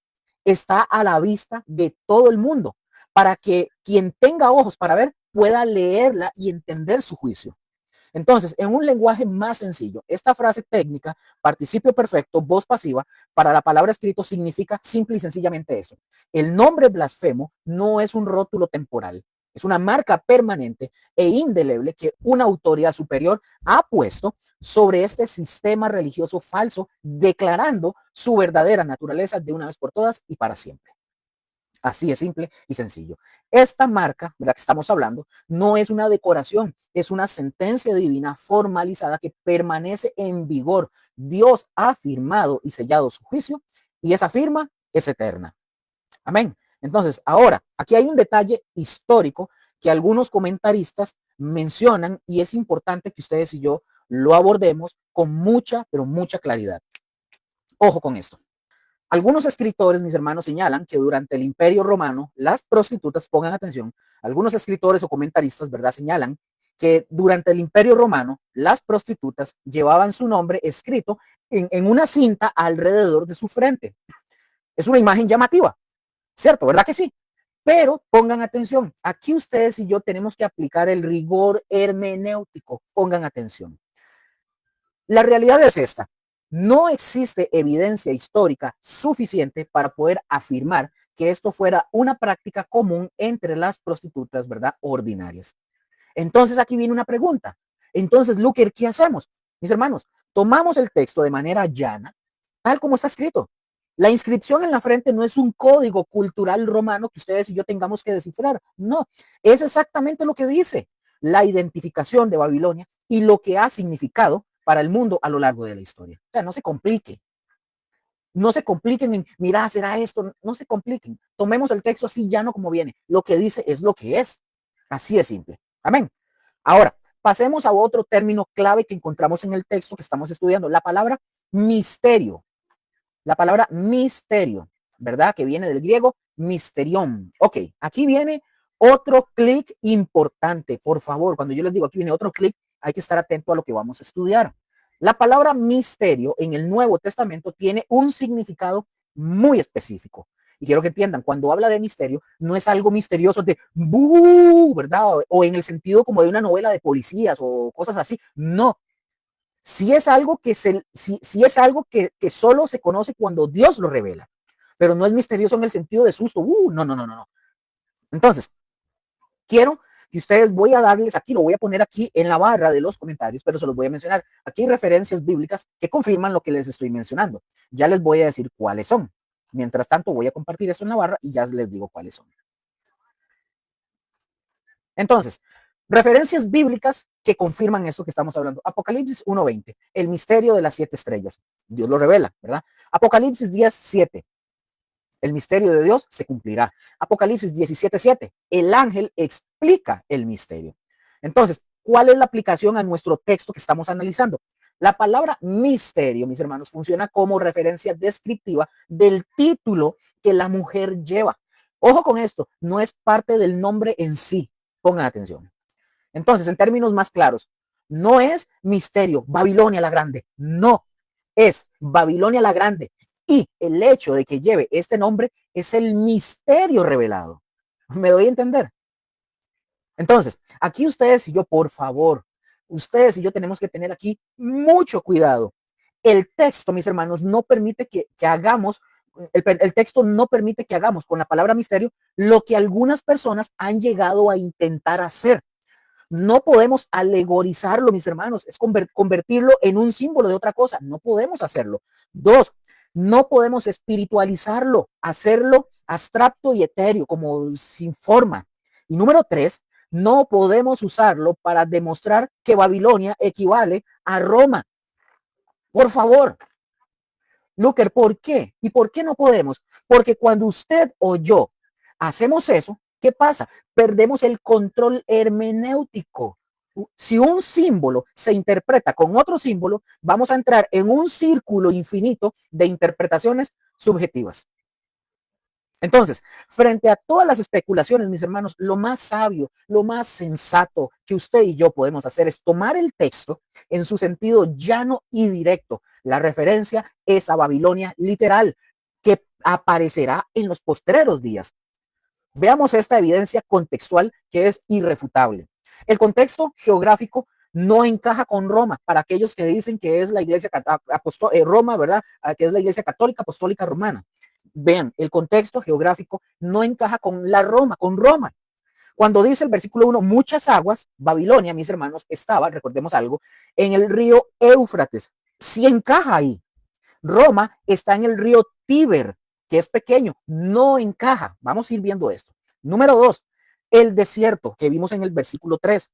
está a la vista de todo el mundo para que quien tenga ojos para ver pueda leerla y entender su juicio. Entonces, en un lenguaje más sencillo, esta frase técnica, participio perfecto, voz pasiva, para la palabra escrito significa simple y sencillamente eso. El nombre blasfemo no es un rótulo temporal, es una marca permanente e indeleble que una autoridad superior ha puesto sobre este sistema religioso falso, declarando su verdadera naturaleza de una vez por todas y para siempre. Así es simple y sencillo. Esta marca de la que estamos hablando no es una decoración, es una sentencia divina formalizada que permanece en vigor. Dios ha firmado y sellado su juicio y esa firma es eterna. Amén. Entonces, ahora, aquí hay un detalle histórico que algunos comentaristas mencionan y es importante que ustedes y yo lo abordemos con mucha, pero mucha claridad. Ojo con esto. Algunos escritores, mis hermanos, señalan que durante el Imperio Romano, las prostitutas, pongan atención, algunos escritores o comentaristas, ¿verdad?, señalan que durante el Imperio Romano, las prostitutas llevaban su nombre escrito en una cinta alrededor de su frente. Es una imagen llamativa, ¿cierto? ¿Verdad que sí? Pero pongan atención, aquí ustedes y yo tenemos que aplicar el rigor hermenéutico. Pongan atención. La realidad es esta. No existe evidencia histórica suficiente para poder afirmar que esto fuera una práctica común entre las prostitutas, ¿verdad? Ordinarias. Entonces aquí viene una pregunta. Entonces, Luker, ¿qué hacemos? Mis hermanos, tomamos el texto de manera llana, tal como está escrito. La inscripción en la frente no es un código cultural romano que ustedes y yo tengamos que descifrar. No, es exactamente lo que dice la identificación de Babilonia y lo que ha significado para el mundo a lo largo de la historia. O sea, no se complique. No se compliquen en, mira, será esto. No se compliquen. Tomemos el texto así llano como viene. Lo que dice es lo que es. Así es simple. Amén. Ahora, pasemos a otro término clave que encontramos en el texto que estamos estudiando. La palabra misterio. La palabra misterio, ¿verdad? Que viene del griego misterión. Ok, aquí viene otro clic importante. Por favor, cuando yo les digo aquí viene otro clic, hay que estar atento a lo que vamos a estudiar. La palabra misterio en el Nuevo Testamento tiene un significado muy específico. Y quiero que entiendan, cuando habla de misterio, no es algo misterioso de ¿verdad? O en el sentido como de una novela de policías o cosas así. No, si es algo si es algo que solo se conoce cuando Dios lo revela, pero no es misterioso en el sentido de susto. No. Entonces, quiero que ustedes, voy a darles aquí, lo voy a poner aquí en la barra de los comentarios, pero se los voy a mencionar. Aquí hay referencias bíblicas que confirman lo que les estoy mencionando. Ya les voy a decir cuáles son. Mientras tanto, voy a compartir esto en la barra y ya les digo cuáles son. Entonces, referencias bíblicas que confirman eso que estamos hablando. Apocalipsis 1:20, el misterio de las 7 estrellas. Dios lo revela, ¿verdad? Apocalipsis 10:7, el misterio de Dios se cumplirá. Apocalipsis 17:7, el ángel explica el misterio. Entonces, ¿cuál es la aplicación a nuestro texto que estamos analizando? La palabra misterio, mis hermanos, funciona como referencia descriptiva del título que la mujer lleva. Ojo con esto, no es parte del nombre en sí. Pongan atención. Entonces, en términos más claros, no es misterio, Babilonia la Grande, no, es Babilonia la Grande. Y el hecho de que lleve este nombre es el misterio revelado. ¿Me doy a entender? Entonces, aquí ustedes y yo, por favor, ustedes y yo tenemos que tener aquí mucho cuidado. El texto, mis hermanos, no permite que hagamos, el texto no permite que hagamos con la palabra misterio lo que algunas personas han llegado a intentar hacer. No podemos alegorizarlo, mis hermanos, es convertirlo en un símbolo de otra cosa. No podemos hacerlo. 2, no podemos espiritualizarlo, hacerlo abstracto y etéreo, como sin forma. Y número 3, no podemos usarlo para demostrar que Babilonia equivale a Roma. Por favor. Luker, ¿por qué? ¿Y por qué no podemos? Porque cuando usted o yo hacemos eso, ¿Qué pasa? Perdemos el control hermenéutico. Si un símbolo se interpreta con otro símbolo, vamos a entrar en un círculo infinito de interpretaciones subjetivas. Entonces, frente a todas las especulaciones, mis hermanos, lo más sabio, lo más sensato que usted y yo podemos hacer es tomar el texto en su sentido llano y directo. La referencia es a Babilonia literal, que aparecerá en los postreros días. Veamos esta evidencia contextual que es irrefutable. El contexto geográfico no encaja con Roma, para aquellos que dicen que es la iglesia Roma, ¿verdad? Que es la iglesia católica apostólica romana. Vean, el contexto geográfico no encaja con la Roma, con Roma. Cuando dice el versículo 1, muchas aguas, Babilonia, mis hermanos, estaba, recordemos algo, en el río Éufrates. Sí encaja ahí. Roma está en el río Tíber, que es pequeño, no encaja. Vamos a ir viendo esto. Número 2, el desierto que vimos en el versículo 3.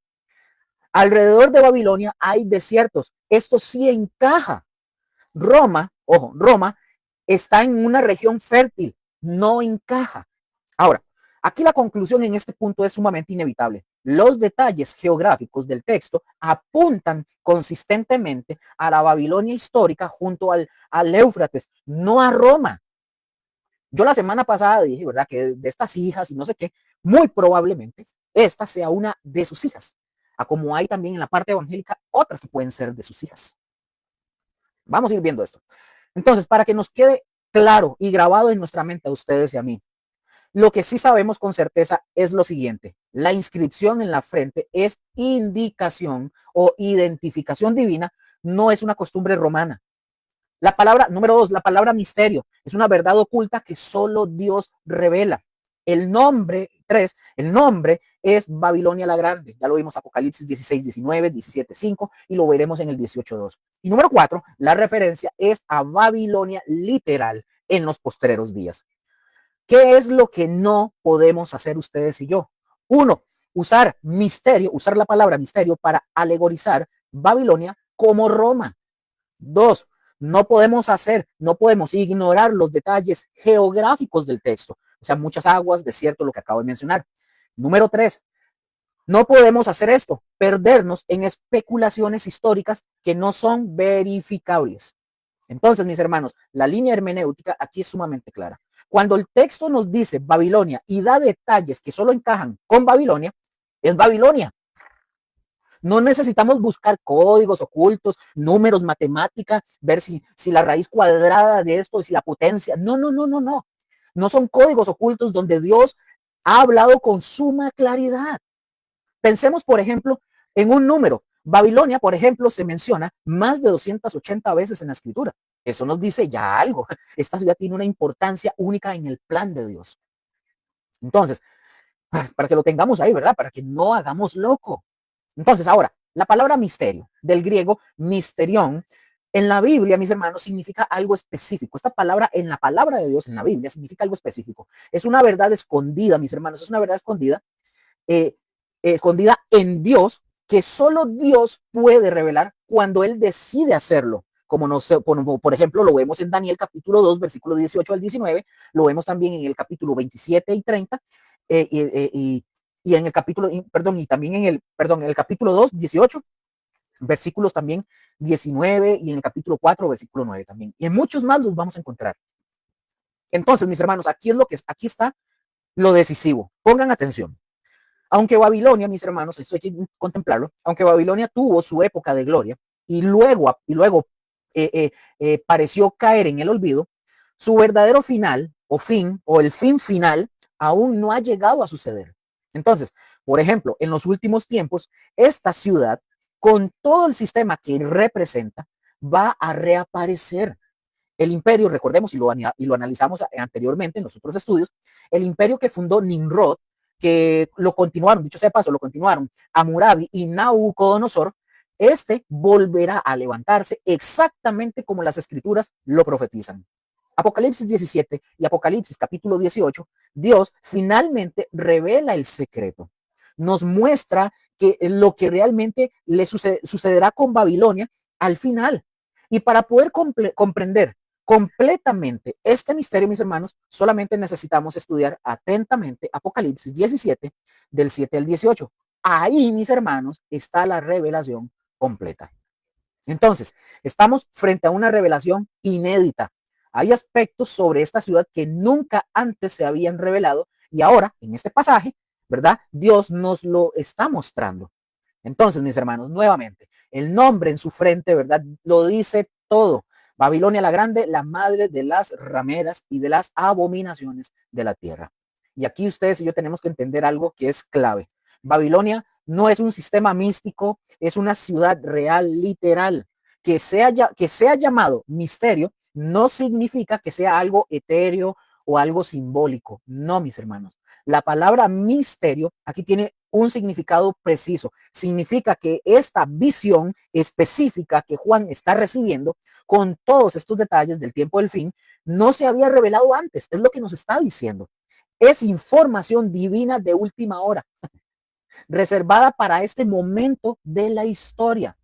Alrededor de Babilonia hay desiertos. Esto sí encaja. Roma, ojo, Roma está en una región fértil, no encaja. Ahora, aquí la conclusión en este punto es sumamente inevitable. Los detalles geográficos del texto apuntan consistentemente a la Babilonia histórica junto al Éufrates, no a Roma. Yo la semana pasada dije, ¿verdad?, que de estas hijas y no sé qué, muy probablemente esta sea una de sus hijas, a como hay también en la parte evangélica otras que pueden ser de sus hijas. Vamos a ir viendo esto. Entonces, para que nos quede claro y grabado en nuestra mente a ustedes y a mí, lo que sí sabemos con certeza es lo siguiente: la inscripción en la frente es indicación o identificación divina, no es una costumbre romana. La palabra, número 2, la palabra misterio, es una verdad oculta que solo Dios revela. El nombre, 3, el nombre es Babilonia la Grande. Ya lo vimos Apocalipsis 16, 19, 17, 5 y lo veremos en el 18, 2. Y número 4, la referencia es a Babilonia literal en los postreros días. ¿Qué es lo que no podemos hacer ustedes y yo? 1, usar misterio, usar la palabra misterio para alegorizar Babilonia como Roma. 2, no podemos ignorar los detalles geográficos del texto. O sea, muchas aguas, desierto, lo que acabo de mencionar. Número 3, no podemos hacer esto, perdernos en especulaciones históricas que no son verificables. Entonces, mis hermanos, la línea hermenéutica aquí es sumamente clara. Cuando el texto nos dice Babilonia y da detalles que solo encajan con Babilonia, es Babilonia. No necesitamos buscar códigos ocultos, números, matemática, ver si la raíz cuadrada de esto, si la potencia. No, no, no, no, no. No son códigos ocultos donde Dios ha hablado con suma claridad. Pensemos, por ejemplo, en un número. Babilonia, por ejemplo, se menciona más de 280 veces en la escritura. Eso nos dice ya algo. Esta ciudad tiene una importancia única en el plan de Dios. Entonces, para que lo tengamos ahí, ¿verdad? Para que no hagamos loco. Entonces, ahora, la palabra misterio, del griego misterión, en la Biblia, mis hermanos, significa algo específico. Esta palabra en la palabra de Dios, en la Biblia, significa algo específico. Es una verdad escondida, mis hermanos, es una verdad escondida, escondida en Dios, que solo Dios puede revelar cuando Él decide hacerlo. Como, por ejemplo, lo vemos en Daniel capítulo 2, versículo 18 al 19, lo vemos también en el capítulo 27 y 30, y en el capítulo, perdón, y también en el capítulo 2, 18, versículos también 19, y en el capítulo 4, versículo 9 también. Y en muchos más los vamos a encontrar. Entonces, mis hermanos, aquí está lo decisivo. Pongan atención. Aunque Babilonia, mis hermanos, esto hay que contemplarlo, aunque Babilonia tuvo su época de gloria y luego pareció caer en el olvido, su verdadero final o fin, o el fin final, aún no ha llegado a suceder. Entonces, por ejemplo, en los últimos tiempos, esta ciudad, con todo el sistema que representa, va a reaparecer. El imperio, recordemos, y lo analizamos anteriormente en los otros estudios, el imperio que fundó Nimrod, que lo continuaron, dicho sea de paso, lo continuaron Hammurabi y Nabucodonosor, este volverá a levantarse exactamente como las escrituras lo profetizan. Apocalipsis 17 y Apocalipsis capítulo 18, Dios finalmente revela el secreto. Nos muestra que lo que realmente le sucederá con Babilonia al final. Y para poder comprender completamente este misterio, mis hermanos, solamente necesitamos estudiar atentamente Apocalipsis 17, del 7 al 18. Ahí, mis hermanos, está la revelación completa. Entonces, estamos frente a una revelación inédita. Hay aspectos sobre esta ciudad que nunca antes se habían revelado y ahora, en este pasaje, ¿verdad? Dios nos lo está mostrando. Entonces, mis hermanos, nuevamente, el nombre en su frente, ¿verdad? Lo dice todo. Babilonia la Grande, la madre de las rameras y de las abominaciones de la tierra. Y aquí ustedes y yo tenemos que entender algo que es clave. Babilonia no es un sistema místico, es una ciudad real, literal. Que sea llamado misterio no significa que sea algo etéreo o algo simbólico. No, mis hermanos. La palabra misterio aquí tiene un significado preciso. Significa que esta visión específica que Juan está recibiendo con todos estos detalles del tiempo del fin no se había revelado antes. Es lo que nos está diciendo. Es información divina de última hora, reservada para este momento de la historia.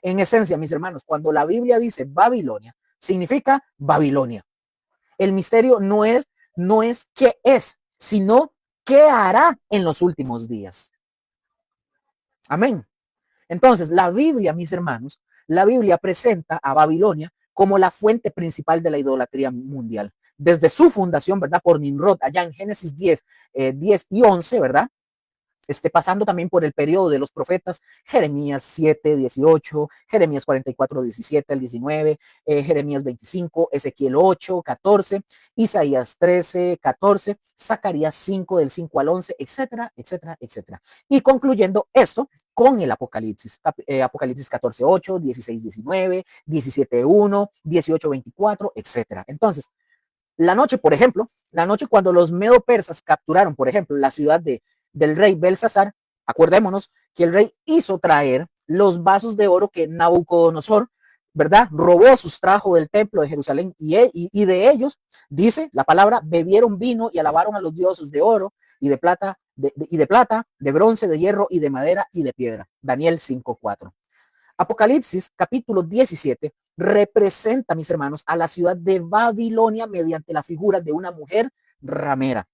En esencia, mis hermanos, cuando la Biblia dice Babilonia, significa Babilonia. El misterio no es qué es, sino qué hará en los últimos días. Amén. Entonces, la Biblia, mis hermanos, la Biblia presenta a Babilonia como la fuente principal de la idolatría mundial. Desde su fundación, ¿verdad? Por Nimrod, allá en Génesis 10 y 11, ¿verdad? Pasando también por el periodo de los profetas, Jeremías 7, 18, Jeremías 44, 17 al 19, Jeremías 25, Ezequiel 8, 14, Isaías 13, 14, Zacarías 5, del 5 al 11, etcétera, etcétera, etcétera. Y concluyendo esto con el Apocalipsis, Apocalipsis 14, 8, 16, 19, 17, 1, 18, 24, etcétera. Entonces, la noche, por ejemplo, la noche cuando los medo-persas capturaron, por ejemplo, la ciudad del rey Belsasar, acordémonos que el rey hizo traer los vasos de oro que Nabucodonosor, ¿verdad? Robó, sustrajo del templo de Jerusalén y de ellos, dice la palabra, bebieron vino y alabaron a los dioses de oro y de plata, de bronce, de hierro y de madera y de piedra. Daniel 5:4. Apocalipsis capítulo 17 representa, mis hermanos, a la ciudad de Babilonia mediante la figura de una mujer ramera.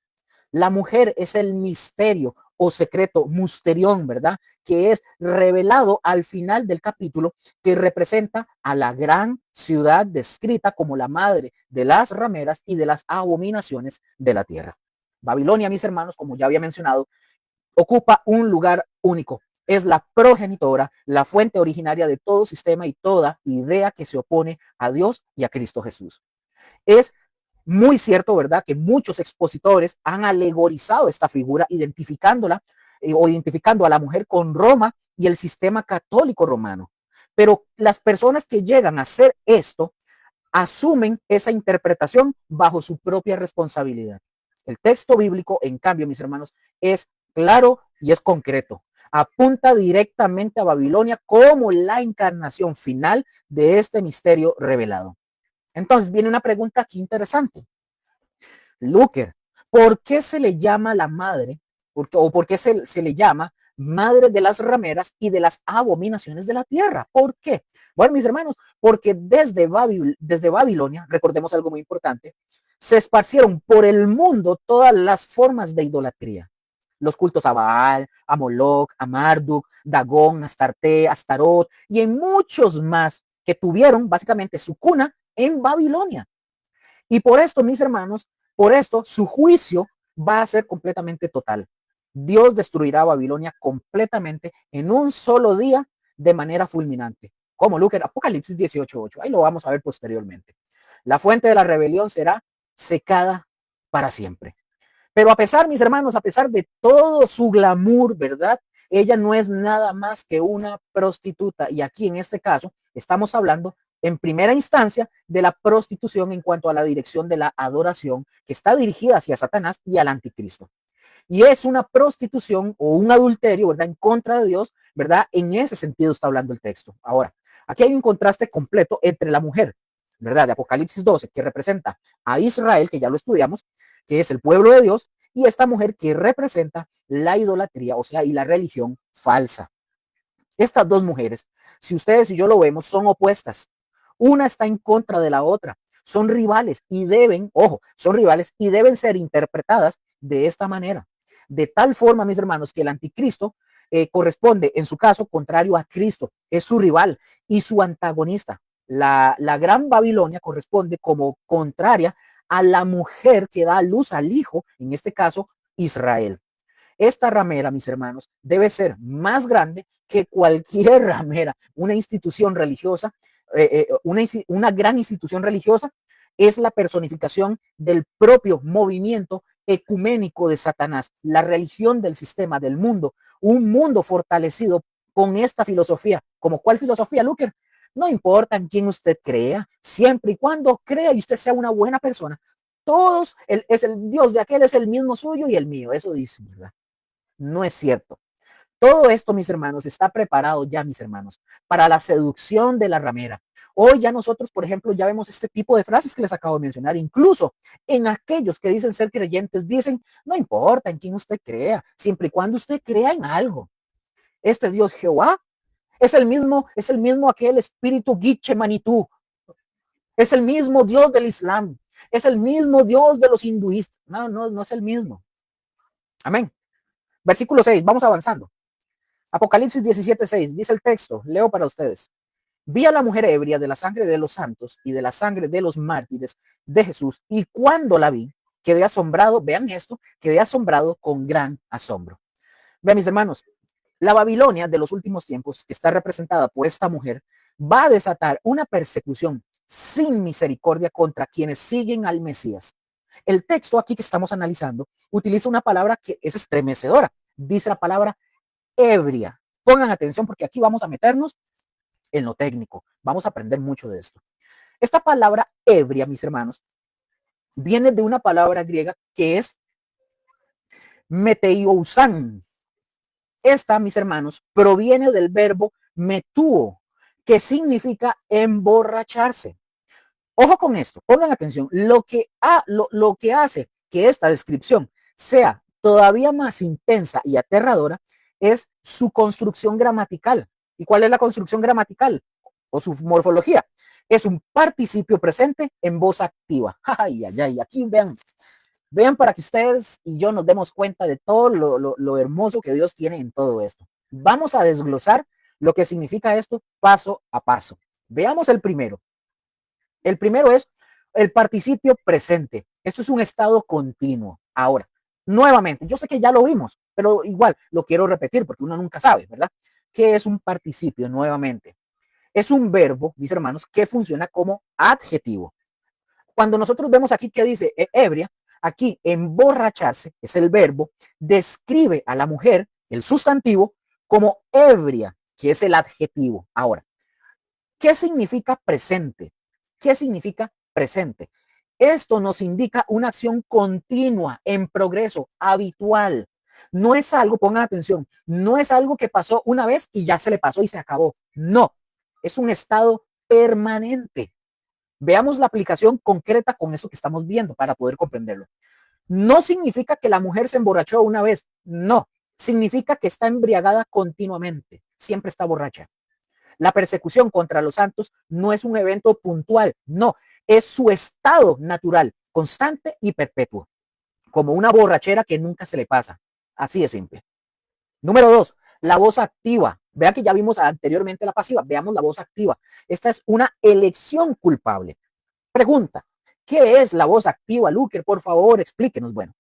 La mujer es el misterio o secreto, musterión, ¿verdad? Que es revelado al final del capítulo, que representa a la gran ciudad descrita como la madre de las rameras y de las abominaciones de la tierra. Babilonia, mis hermanos, como ya había mencionado, ocupa un lugar único. Es la progenitora, la fuente originaria de todo sistema y toda idea que se opone a Dios y a Cristo Jesús. Es muy cierto, ¿verdad?, que muchos expositores han alegorizado esta figura, identificándola o identificando a la mujer con Roma y el sistema católico romano. Pero las personas que llegan a hacer esto asumen esa interpretación bajo su propia responsabilidad. El texto bíblico, en cambio, mis hermanos, es claro y es concreto. Apunta directamente a Babilonia como la encarnación final de este misterio revelado. Entonces viene una pregunta aquí interesante. Luker, ¿por qué se le llama la madre? ¿Por qué se le llama madre de las rameras y de las abominaciones de la tierra? ¿Por qué? Bueno, mis hermanos, porque desde Babilonia, recordemos algo muy importante, se esparcieron por el mundo todas las formas de idolatría. Los cultos a Baal, a Moloch, a Marduk, Dagón, Astarte, Astarot y en muchos más que tuvieron básicamente su cuna en Babilonia. Y por esto, mis hermanos, por esto su juicio va a ser completamente total. Dios destruirá a Babilonia completamente en un solo día de manera fulminante. Como Lucas, Apocalipsis 18:8. Ahí lo vamos a ver posteriormente. La fuente de la rebelión será secada para siempre. Pero a pesar, mis hermanos, a pesar de todo su glamour, ¿verdad? Ella no es nada más que una prostituta. Y aquí en este caso estamos hablando en primera instancia de la prostitución en cuanto a la dirección de la adoración que está dirigida hacia Satanás y al anticristo. Y es una prostitución o un adulterio, ¿verdad? En contra de Dios, ¿verdad? En ese sentido está hablando el texto. Ahora, aquí hay un contraste completo entre la mujer, ¿verdad? De Apocalipsis 12, que representa a Israel, que ya lo estudiamos, que es el pueblo de Dios, y esta mujer que representa la idolatría, o sea, y la religión falsa. Estas dos mujeres, si ustedes y yo lo vemos, son opuestas. Una está en contra de la otra. son rivales y deben, ojo, son rivales y deben ser interpretadas de esta manera. De tal forma, mis hermanos, que el anticristo corresponde, en su caso, contrario a Cristo, es su rival y su antagonista. La gran Babilonia corresponde como contraria a la mujer que da a luz al hijo, en este caso, Israel. Esta ramera, mis hermanos, debe ser más grande que cualquier ramera. Una institución religiosa, una gran institución religiosa, es la personificación del propio movimiento ecuménico de Satanás, la religión del sistema, del mundo, un mundo fortalecido con esta filosofía. ¿Como cuál filosofía, Luker? No importa en quién usted crea, siempre y cuando crea y usted sea una buena persona, todos, es el Dios de aquel es el mismo suyo y el mío, eso dice, ¿verdad? No es cierto. Todo esto, mis hermanos, está preparado ya, mis hermanos, para la seducción de la ramera. Hoy ya nosotros, por ejemplo, ya vemos este tipo de frases que les acabo de mencionar. Incluso en aquellos que dicen ser creyentes, dicen, no importa en quién usted crea, siempre y cuando usted crea en algo. Este Dios Jehová es el mismo aquel espíritu Giche Manitú. Es el mismo Dios del Islam. Es el mismo Dios de los hinduistas. No es el mismo. Amén. Versículo 6, vamos avanzando. Apocalipsis 17:6, dice el texto, leo para ustedes. Vi a la mujer ebria de la sangre de los santos y de la sangre de los mártires de Jesús, y cuando la vi, quedé asombrado, vean esto, quedé asombrado con gran asombro. Vean, mis hermanos, la Babilonia de los últimos tiempos, que está representada por esta mujer, va a desatar una persecución sin misericordia contra quienes siguen al Mesías. El texto aquí que estamos analizando utiliza una palabra que es estremecedora. Dice la palabra ebria. Pongan atención porque aquí vamos a meternos en lo técnico. Vamos a aprender mucho de esto. Esta palabra ebria, mis hermanos, viene de una palabra griega que es meteiousan. Esta, mis hermanos, proviene del verbo metuo, que significa emborracharse. Ojo con esto, pongan atención. Lo que hace que esta descripción sea todavía más intensa y aterradora es su construcción gramatical. ¿Y cuál es la construcción gramatical? O su morfología. Es un participio presente en voz activa. Ay, ay, ay. Aquí vean para que ustedes y yo nos demos cuenta de todo lo hermoso que Dios tiene en todo esto. Vamos a desglosar lo que significa esto paso a paso. Veamos el primero. El primero es el participio presente. Esto es un estado continuo. Ahora, nuevamente, yo sé que ya lo vimos, pero igual lo quiero repetir porque uno nunca sabe, ¿verdad? ¿Qué es un participio? Nuevamente, es un verbo, mis hermanos, que funciona como adjetivo. Cuando nosotros vemos aquí que dice ebria, aquí emborracharse es el verbo, describe a la mujer, el sustantivo, como ebria, que es el adjetivo. Ahora, ¿qué significa presente? ¿Qué significa presente? Esto nos indica una acción continua, en progreso, habitual. No es algo, pongan atención, no es algo que pasó una vez y ya se le pasó y se acabó. No, es un estado permanente. Veamos la aplicación concreta con eso que estamos viendo para poder comprenderlo. No significa que la mujer se emborrachó una vez, no. Significa que está embriagada continuamente, siempre está borracha. La persecución contra los santos no es un evento puntual, no, es su estado natural, constante y perpetuo, como una borrachera que nunca se le pasa. Así de simple. Número 2, la voz activa. Vea que ya vimos anteriormente la pasiva, veamos la voz activa. Esta es una elección culpable. Pregunta, ¿qué es la voz activa, Luker? Por favor, explíquenos. Bueno,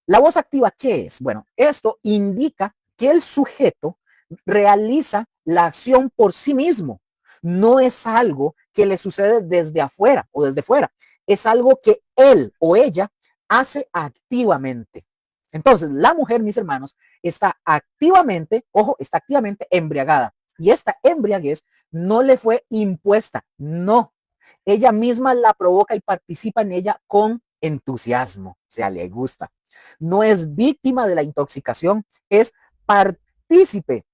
la voz activa, ¿qué es? Bueno, esto indica que el sujeto realiza la acción por sí mismo. No es algo que le sucede desde afuera o desde fuera. Es algo que él o ella hace activamente. Entonces, la mujer, mis hermanos, está activamente, ojo, está activamente embriagada. Y esta embriaguez no le fue impuesta, no. Ella misma la provoca y participa en ella con entusiasmo, o sea, le gusta. No es víctima de la intoxicación, es partícipe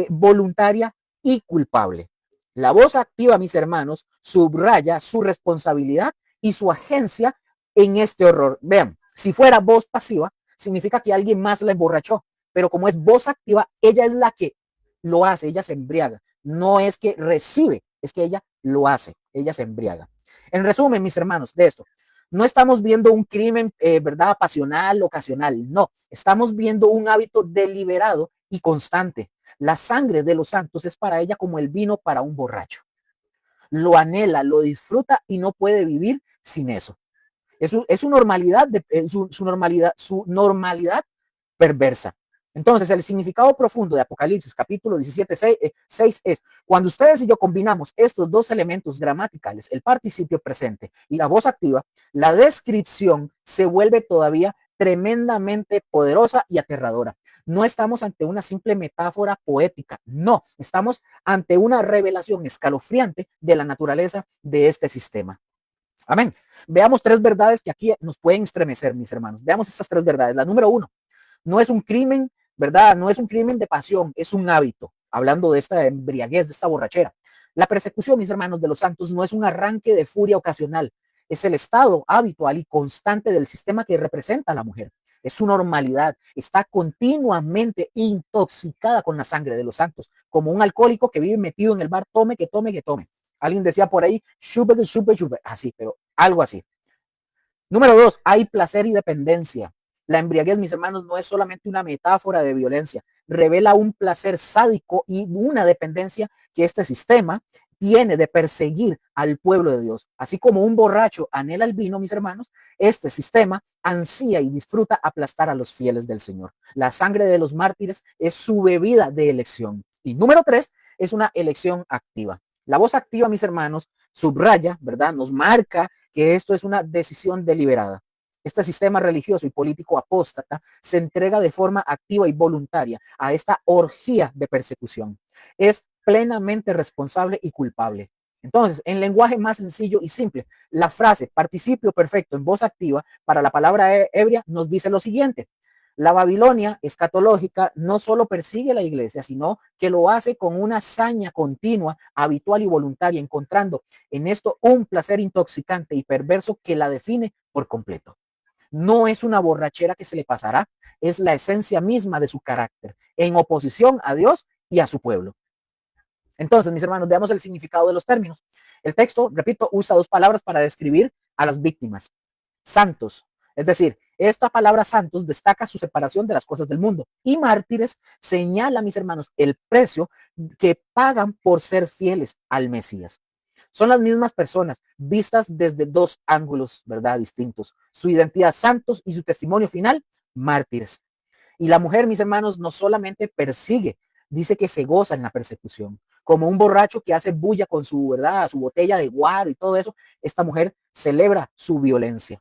voluntaria y culpable. La voz activa, mis hermanos, subraya su responsabilidad y su agencia en este horror. Vean, si fuera voz pasiva, significa que alguien más la emborrachó, pero como es voz activa, ella es la que lo hace, ella se embriaga. No es que recibe, es que ella lo hace, ella se embriaga. En resumen, mis hermanos, de esto, no estamos viendo un crimen, ¿verdad? Pasional, ocasional, no, estamos viendo un hábito deliberado y constante. La sangre de los santos es para ella como el vino para un borracho. Lo anhela, lo disfruta y no puede vivir sin eso. Es su normalidad, su normalidad perversa. Entonces, el significado profundo de Apocalipsis capítulo 17, 6 es, cuando ustedes y yo combinamos estos dos elementos gramaticales, el participio presente y la voz activa, la descripción se vuelve todavía tremendamente poderosa y aterradora. No estamos ante una simple metáfora poética, no, estamos ante una revelación escalofriante de la naturaleza de este sistema. Amén. Veamos tres verdades que aquí nos pueden estremecer, mis hermanos. Veamos estas tres verdades. La número uno, no es un crimen, ¿verdad? No es un crimen de pasión, es un hábito. Hablando de esta embriaguez, de esta borrachera. La persecución, mis hermanos, de los santos no es un arranque de furia ocasional. Es el estado habitual y constante del sistema que representa a la mujer. Es su normalidad. Está continuamente intoxicada con la sangre de los santos, como un alcohólico que vive metido en el bar, tome, que tome, que tome. Alguien decía por ahí, chupe, chupe, chupe. Así, pero algo así. Número dos, hay placer y dependencia. La embriaguez, mis hermanos, no es solamente una metáfora de violencia. Revela un placer sádico y una dependencia que este sistema tiene de perseguir al pueblo de Dios. Así como un borracho anhela el vino, mis hermanos, este sistema ansía y disfruta aplastar a los fieles del Señor. La sangre de los mártires es su bebida de elección. Y número tres, es una elección activa. La voz activa, mis hermanos, subraya, ¿verdad? Nos marca que esto es una decisión deliberada. Este sistema religioso y político apóstata se entrega de forma activa y voluntaria a esta orgía de persecución. Es plenamente responsable y culpable. Entonces, en lenguaje más sencillo y simple, la frase participio perfecto en voz activa para la palabra ebria nos dice lo siguiente. La Babilonia escatológica no solo persigue a la iglesia, sino que lo hace con una hazaña continua, habitual y voluntaria, encontrando en esto un placer intoxicante y perverso que la define por completo. No es una borrachera que se le pasará, es la esencia misma de su carácter, en oposición a Dios y a su pueblo. Entonces, mis hermanos, veamos el significado de los términos. El texto, repito, usa dos palabras para describir a las víctimas. Santos, es decir, esta palabra santos destaca su separación de las cosas del mundo. Y mártires señala, mis hermanos, el precio que pagan por ser fieles al Mesías. Son las mismas personas, vistas desde dos ángulos, ¿verdad? Distintos. Su identidad santos y su testimonio final, mártires. Y la mujer, mis hermanos, no solamente persigue, dice que se goza en la persecución. Como un borracho que hace bulla con su, ¿verdad? Su botella de guaro y todo eso, esta mujer celebra su violencia.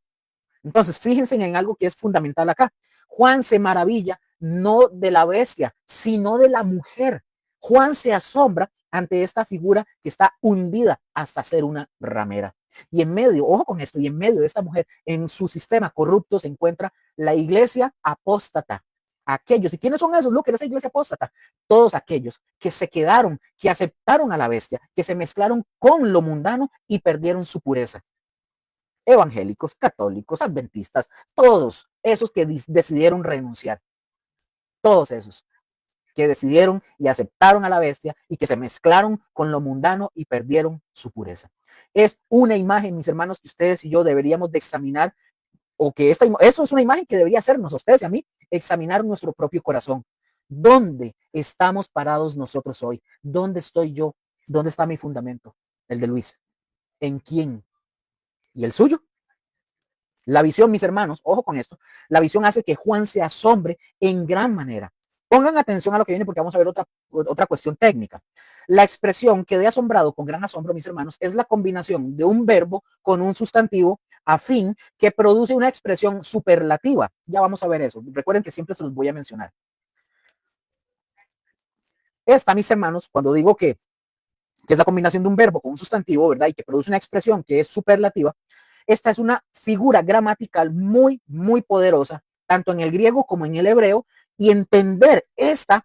Entonces, fíjense en algo que es fundamental acá. Juan se maravilla no de la bestia, sino de la mujer. Juan se asombra ante esta figura que está hundida hasta ser una ramera. Y en medio, ojo con esto, y en medio de esta mujer, en su sistema corrupto se encuentra la iglesia apóstata. Aquellos, ¿y quiénes son esos? Lo que es esa iglesia apóstata. Todos aquellos que se quedaron, que aceptaron a la bestia, que se mezclaron con lo mundano y perdieron su pureza. Evangélicos, católicos, adventistas, todos esos que decidieron renunciar, todos esos que decidieron y aceptaron a la bestia y que se mezclaron con lo mundano y perdieron su pureza. Es una imagen, mis hermanos, que ustedes y yo deberíamos de examinar, o que eso es una imagen que debería hacernos a ustedes y a mí, examinar nuestro propio corazón. ¿Dónde estamos parados nosotros hoy? ¿Dónde estoy yo? ¿Dónde está mi fundamento? El de Luis. ¿En quién? ¿Y el suyo? La visión, mis hermanos, ojo con esto, la visión hace que Juan se asombre en gran manera. Pongan atención a lo que viene porque vamos a ver otra cuestión técnica. La expresión quedé asombrado con gran asombro, mis hermanos, es la combinación de un verbo con un sustantivo afín que produce una expresión superlativa. Ya vamos a ver eso. Recuerden que siempre se los voy a mencionar. Esta, mis hermanos, cuando digo que es la combinación de un verbo con un sustantivo, ¿verdad? Y que produce una expresión que es superlativa, esta es una figura gramatical muy, muy poderosa, tanto en el griego como en el hebreo, y entender esta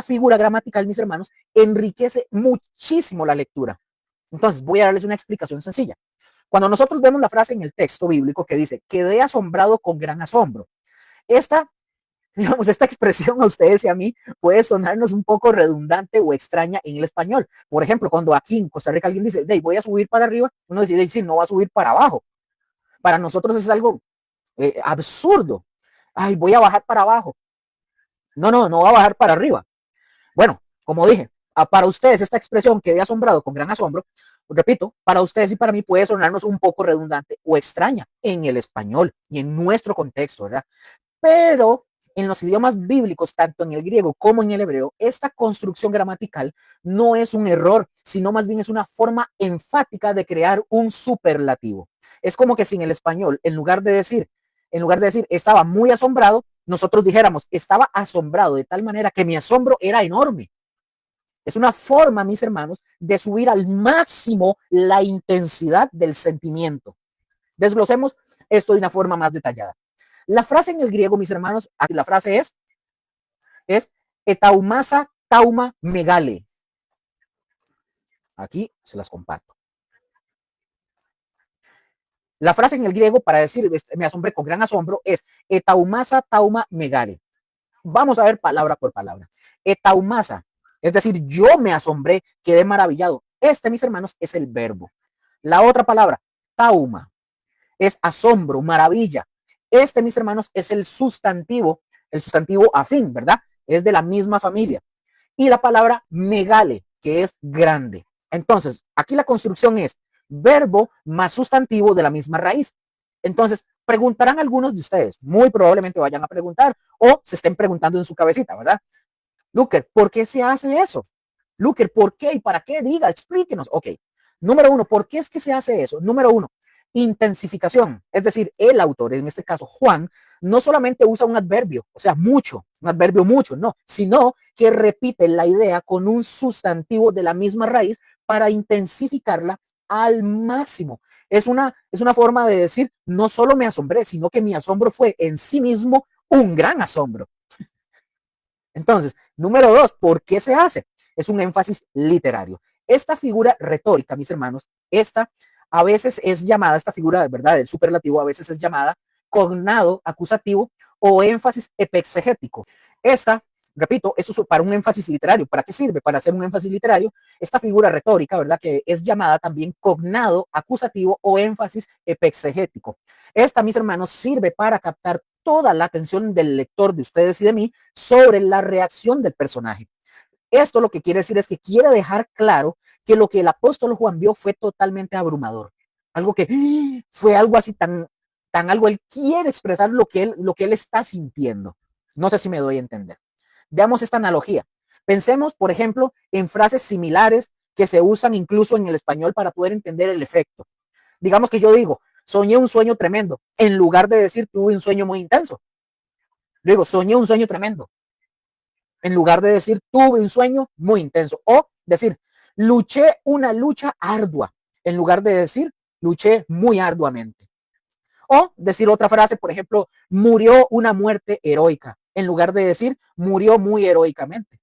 figura gramatical, mis hermanos, enriquece muchísimo la lectura. Entonces, voy a darles una explicación sencilla. Cuando nosotros vemos la frase en el texto bíblico que dice, quedé asombrado con gran asombro, esta Digamos, esta expresión a ustedes y a mí puede sonarnos un poco redundante o extraña en el español. Por ejemplo, cuando aquí en Costa Rica alguien dice, voy a subir para arriba, uno dice, sí, no va a subir para abajo. Para nosotros es algo absurdo. Ay, voy a bajar para abajo. No, no, no va a bajar para arriba. Bueno, como dije, para ustedes esta expresión quedé asombrado con gran asombro, repito, para ustedes y para mí puede sonarnos un poco redundante o extraña en el español y en nuestro contexto, ¿verdad? Pero en los idiomas bíblicos, tanto en el griego como en el hebreo, esta construcción gramatical no es un error, sino más bien es una forma enfática de crear un superlativo. Es como que si en el español, en lugar de decir estaba muy asombrado, nosotros dijéramos estaba asombrado de tal manera que mi asombro era enorme. Es una forma, mis hermanos, de subir al máximo la intensidad del sentimiento. Desglosemos esto de una forma más detallada. La frase en el griego, mis hermanos, la frase es etaumasa tauma megale. Aquí se las comparto. La frase en el griego para decir me asombré con gran asombro es etaumasa tauma megale. Vamos a ver palabra por palabra. Etaumasa, es decir, yo me asombré, quedé maravillado. Este, mis hermanos, es el verbo. La otra palabra, tauma, es asombro, maravilla. Este, mis hermanos, es el sustantivo afín, ¿verdad? Es de la misma familia. Y la palabra megale, que es grande. Entonces, aquí la construcción es verbo más sustantivo de la misma raíz. Entonces, preguntarán algunos de ustedes, muy probablemente vayan a preguntar o se estén preguntando en su cabecita, ¿verdad? Luker, ¿por qué se hace eso? Luker, ¿por qué y para qué? Diga, explíquenos. Ok, número uno, ¿por qué es que se hace eso? Número uno, intensificación. Es decir, el autor, en este caso Juan, no solamente usa un adverbio, o sea, mucho, un adverbio mucho, no, sino que repite la idea con un sustantivo de la misma raíz para intensificarla al máximo. Es una forma de decir, no solo me asombré, sino que mi asombro fue en sí mismo un gran asombro. Entonces, número dos, ¿por qué se hace? Es un énfasis literario. Esta figura retórica, mis hermanos, esta a veces es llamada, esta figura, ¿verdad?, del superlativo a veces es llamada cognado acusativo o énfasis epexegético. Esta, repito, esto es para un énfasis literario. ¿Para qué sirve? Para hacer un énfasis literario. Esta figura retórica, ¿verdad?, que es llamada también cognado acusativo o énfasis epexegético. Esta, mis hermanos, sirve para captar toda la atención del lector, de ustedes y de mí, sobre la reacción del personaje. Esto lo que quiere decir es que quiere dejar claro que lo que el apóstol Juan vio fue totalmente abrumador. Algo que fue algo así tan algo, él quiere expresar lo que él está sintiendo. No sé si me doy a entender. Veamos esta analogía. Pensemos, por ejemplo, en frases similares que se usan incluso en el español para poder entender el efecto. Digamos que yo digo, soñé un sueño tremendo, en lugar de decir tuve un sueño muy intenso. Digo, soñé un sueño tremendo, en lugar de decir tuve un sueño muy intenso. O decir, luché una lucha ardua, en lugar de decir luché muy arduamente. O decir otra frase, por ejemplo, murió una muerte heroica, en lugar de decir murió muy heroicamente.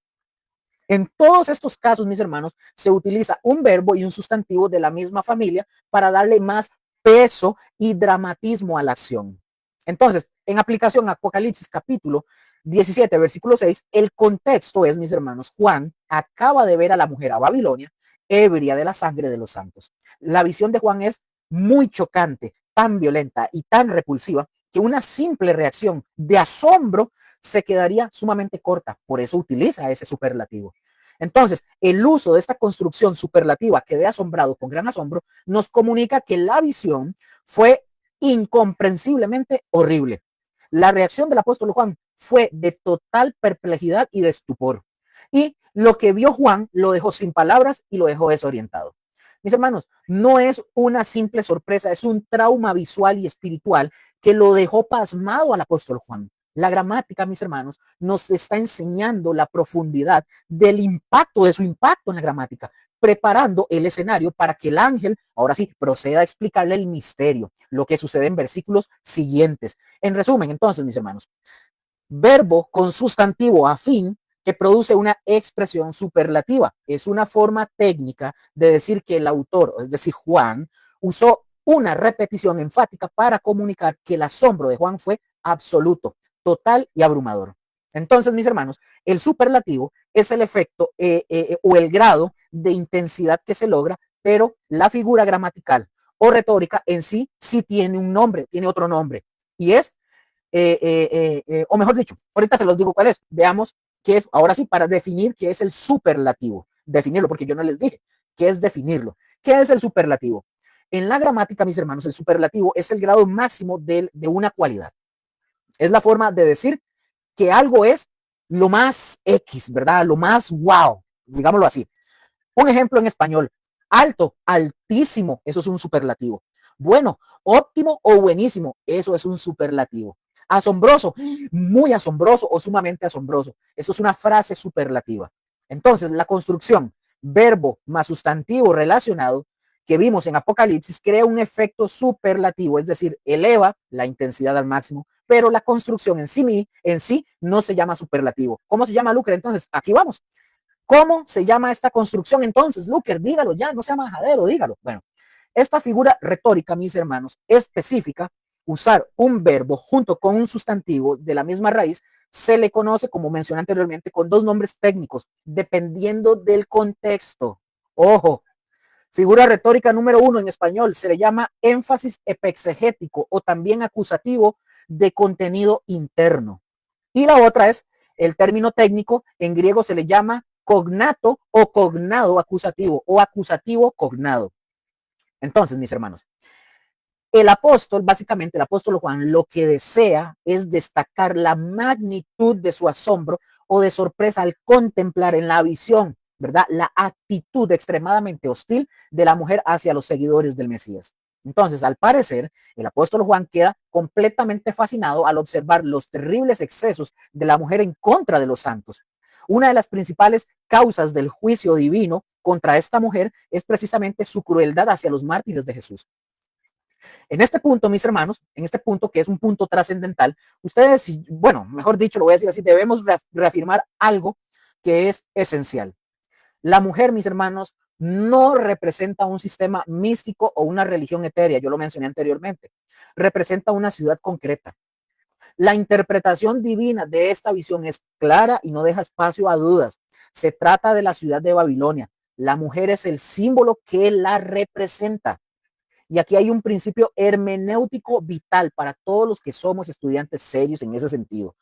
En todos estos casos, mis hermanos, se utiliza un verbo y un sustantivo de la misma familia para darle más peso y dramatismo a la acción. Entonces, en aplicación a Apocalipsis capítulo 17, versículo 6, el contexto es, mis hermanos, Juan acaba de ver a la mujer a Babilonia, ebria de la sangre de los santos. La visión de Juan es muy chocante, tan violenta y tan repulsiva que una simple reacción de asombro se quedaría sumamente corta. Por eso utiliza ese superlativo. Entonces, el uso de esta construcción superlativa, quedé asombrado con gran asombro, nos comunica que la visión fue incomprensiblemente horrible. La reacción del apóstol Juan fue de total perplejidad y de estupor. Y lo que vio Juan lo dejó sin palabras y lo dejó desorientado. Mis hermanos, no es una simple sorpresa, es un trauma visual y espiritual que lo dejó pasmado al apóstol Juan. La gramática, mis hermanos, nos está enseñando la profundidad del impacto, de su impacto en la gramática, preparando el escenario para que el ángel, ahora sí, proceda a explicarle el misterio, lo que sucede en versículos siguientes. En resumen, entonces, mis hermanos, verbo con sustantivo afín que produce una expresión superlativa. Es una forma técnica de decir que el autor, es decir, Juan, usó una repetición enfática para comunicar que el asombro de Juan fue absoluto, total y abrumador. Entonces, mis hermanos, el superlativo es el efecto o el grado de intensidad que se logra, pero la figura gramatical o retórica en sí sí tiene un nombre, tiene otro nombre, y es, o mejor dicho, ahorita se los digo cuál es. Veamos qué es, ahora sí, para definir qué es el superlativo, definirlo, porque yo no les dije qué es definirlo. ¿Qué es el superlativo? En la gramática, mis hermanos, el superlativo es el grado máximo de una cualidad. Es la forma de decir que algo es lo más X, ¿verdad? Lo más wow, digámoslo así. Un ejemplo en español: alto, altísimo, eso es un superlativo. Bueno, óptimo o buenísimo, eso es un superlativo. Asombroso, muy asombroso o sumamente asombroso, eso es una frase superlativa. Entonces, la construcción verbo más sustantivo relacionado que vimos en Apocalipsis crea un efecto superlativo, es decir, eleva la intensidad al máximo, pero la construcción en sí no se llama superlativo. ¿Cómo se llama, Lucre? Entonces, aquí vamos. ¿Cómo se llama esta construcción entonces, Luker? Dígalo ya, no sea majadero, dígalo. Bueno, esta figura retórica, mis hermanos, específica, usar un verbo junto con un sustantivo de la misma raíz, se le conoce, como mencioné anteriormente, con dos nombres técnicos, dependiendo del contexto. Ojo, figura retórica número 1 en español se le llama énfasis epexegético o también acusativo de contenido interno. Y la otra es el término técnico, en griego se le llama cognato o cognado acusativo o acusativo cognado. Entonces, mis hermanos, el apóstol, básicamente el apóstol Juan, lo que desea es destacar la magnitud de su asombro o de sorpresa al contemplar en la visión, ¿verdad?, la actitud extremadamente hostil de la mujer hacia los seguidores del Mesías. Entonces, al parecer, el apóstol Juan queda completamente fascinado al observar los terribles excesos de la mujer en contra de los santos. Una de las principales causas del juicio divino contra esta mujer es precisamente su crueldad hacia los mártires de Jesús. En este punto, mis hermanos, en este punto que es un punto trascendental, ustedes, bueno, mejor dicho, lo voy a decir así, debemos reafirmar algo que es esencial. La mujer, mis hermanos, no representa un sistema místico o una religión etérea, yo lo mencioné anteriormente, representa una ciudad concreta. La interpretación divina de esta visión es clara y no deja espacio a dudas. Se trata de la ciudad de Babilonia. La mujer es el símbolo que la representa. Y aquí hay un principio hermenéutico vital para todos los que somos estudiantes serios en ese sentido.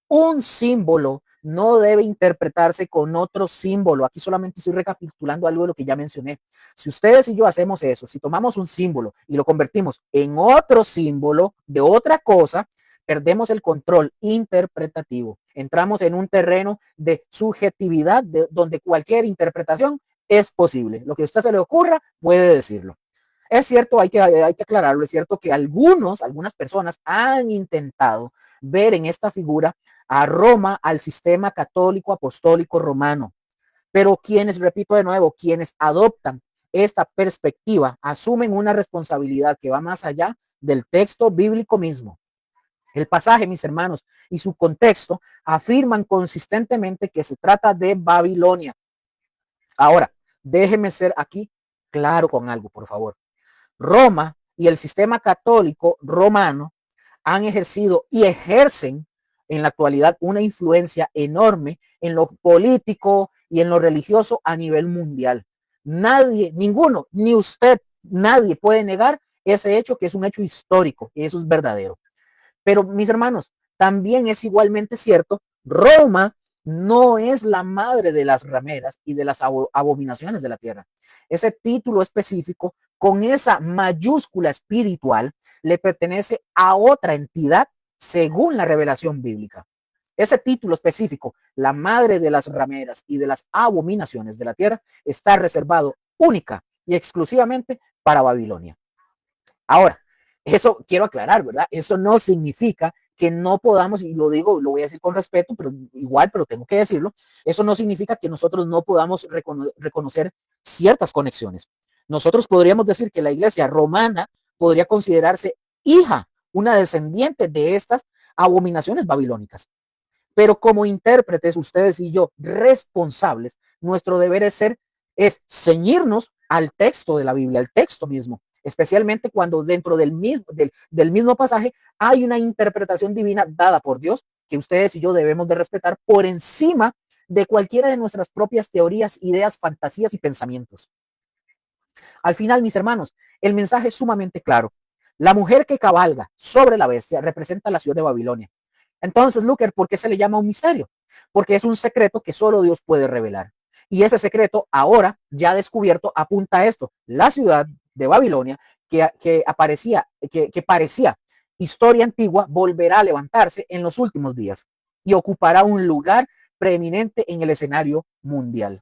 Un símbolo no debe interpretarse con otro símbolo. Aquí solamente estoy recapitulando algo de lo que ya mencioné. Si ustedes y yo hacemos eso, si tomamos un símbolo y lo convertimos en otro símbolo de otra cosa, perdemos el control interpretativo. Entramos en un terreno de subjetividad donde cualquier interpretación es posible. Lo que a usted se le ocurra, puede decirlo. Es cierto, hay que aclararlo, es cierto que algunas personas han intentado ver en esta figura a Roma, al sistema católico apostólico romano. Pero quienes, repito de nuevo, quienes adoptan esta perspectiva asumen una responsabilidad que va más allá del texto bíblico mismo. El pasaje, mis hermanos, y su contexto afirman consistentemente que se trata de Babilonia. Ahora, déjeme ser aquí claro con algo, por favor. Roma y el sistema católico romano han ejercido y ejercen en la actualidad una influencia enorme en lo político y en lo religioso a nivel mundial. Nadie, ninguno, ni usted, nadie puede negar ese hecho, que es un hecho histórico, y eso es verdadero. Pero, mis hermanos, también es igualmente cierto, Roma no es la madre de las rameras y de las abominaciones de la tierra. Ese título específico, con esa mayúscula espiritual, le pertenece a otra entidad según la revelación bíblica. Ese título específico, la madre de las rameras y de las abominaciones de la tierra, está reservado única y exclusivamente para Babilonia. Ahora, eso quiero aclarar, ¿verdad? Eso no significa que no podamos, y lo digo, lo voy a decir con respeto, pero igual, pero tengo que decirlo, eso no significa que nosotros no podamos reconocer ciertas conexiones. Nosotros podríamos decir que la iglesia romana podría considerarse hija, una descendiente de estas abominaciones babilónicas. Pero como intérpretes, ustedes y yo, responsables, nuestro deber es ceñirnos al texto de la Biblia, al texto mismo, especialmente cuando dentro del mismo pasaje hay una interpretación divina dada por Dios que ustedes y yo debemos de respetar por encima de cualquiera de nuestras propias teorías, ideas, fantasías y pensamientos. Al final, mis hermanos, el mensaje es sumamente claro. La mujer que cabalga sobre la bestia representa la ciudad de Babilonia. Entonces, Luker, ¿por qué se le llama un misterio? Porque es un secreto que solo Dios puede revelar. Y ese secreto, ahora ya descubierto, apunta a esto. La ciudad de Babilonia, que parecía historia antigua, volverá a levantarse en los últimos días y ocupará un lugar preeminente en el escenario mundial.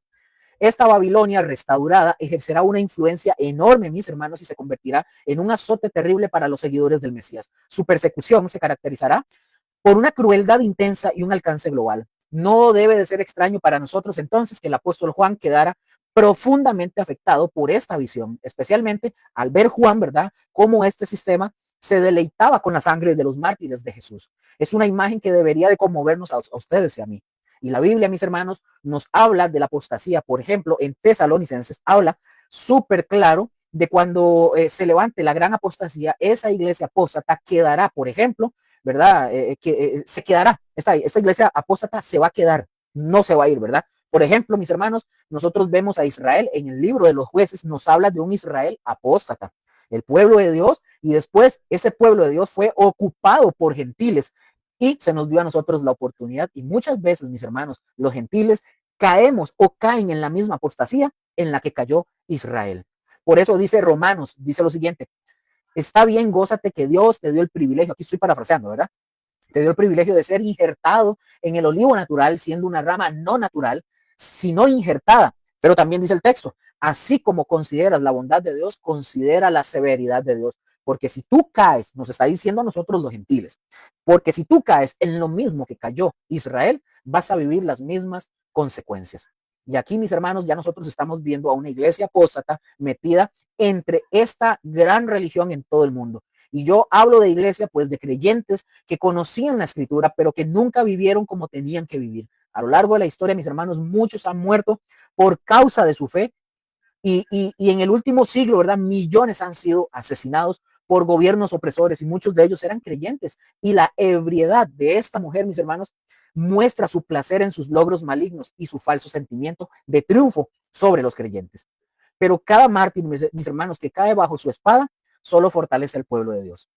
Esta Babilonia restaurada ejercerá una influencia enorme, mis hermanos, y se convertirá en un azote terrible para los seguidores del Mesías. Su persecución se caracterizará por una crueldad intensa y un alcance global. No debe de ser extraño para nosotros entonces que el apóstol Juan quedara profundamente afectado por esta visión, especialmente al ver Juan, ¿verdad?, cómo este sistema se deleitaba con la sangre de los mártires de Jesús. Es una imagen que debería de conmovernos a ustedes y a mí. Y la Biblia, mis hermanos, nos habla de la apostasía. Por ejemplo, en Tesalonicenses habla súper claro de cuando se levante la gran apostasía, esa iglesia apóstata quedará, por ejemplo, ¿verdad? Se quedará, esta iglesia apóstata se va a quedar, no se va a ir, ¿verdad? Por ejemplo, mis hermanos, nosotros vemos a Israel en el libro de los jueces, nos habla de un Israel apóstata, el pueblo de Dios, y después ese pueblo de Dios fue ocupado por gentiles y se nos dio a nosotros la oportunidad. Y muchas veces, mis hermanos, los gentiles caemos o caen en la misma apostasía en la que cayó Israel. Por eso dice Romanos, dice lo siguiente: está bien, gózate que Dios te dio el privilegio, aquí estoy parafraseando, ¿verdad? Te dio el privilegio de ser injertado en el olivo natural, siendo una rama no natural, sino injertada. Pero también dice el texto, así como consideras la bondad de Dios, considera la severidad de Dios. Porque si tú caes, nos está diciendo a nosotros los gentiles, porque si tú caes en lo mismo que cayó Israel, vas a vivir las mismas consecuencias. Y aquí, mis hermanos, ya nosotros estamos viendo a una iglesia apóstata metida entre esta gran religión en todo el mundo. Y yo hablo de iglesia, pues de creyentes que conocían la escritura, pero que nunca vivieron como tenían que vivir. A lo largo de la historia, mis hermanos, muchos han muerto por causa de su fe y en el último siglo, ¿verdad? Millones han sido asesinados por gobiernos opresores y muchos de ellos eran creyentes. Y la ebriedad de esta mujer, mis hermanos, muestra su placer en sus logros malignos y su falso sentimiento de triunfo sobre los creyentes. Pero cada mártir, mis hermanos, que cae bajo su espada, solo fortalece al pueblo de Dios.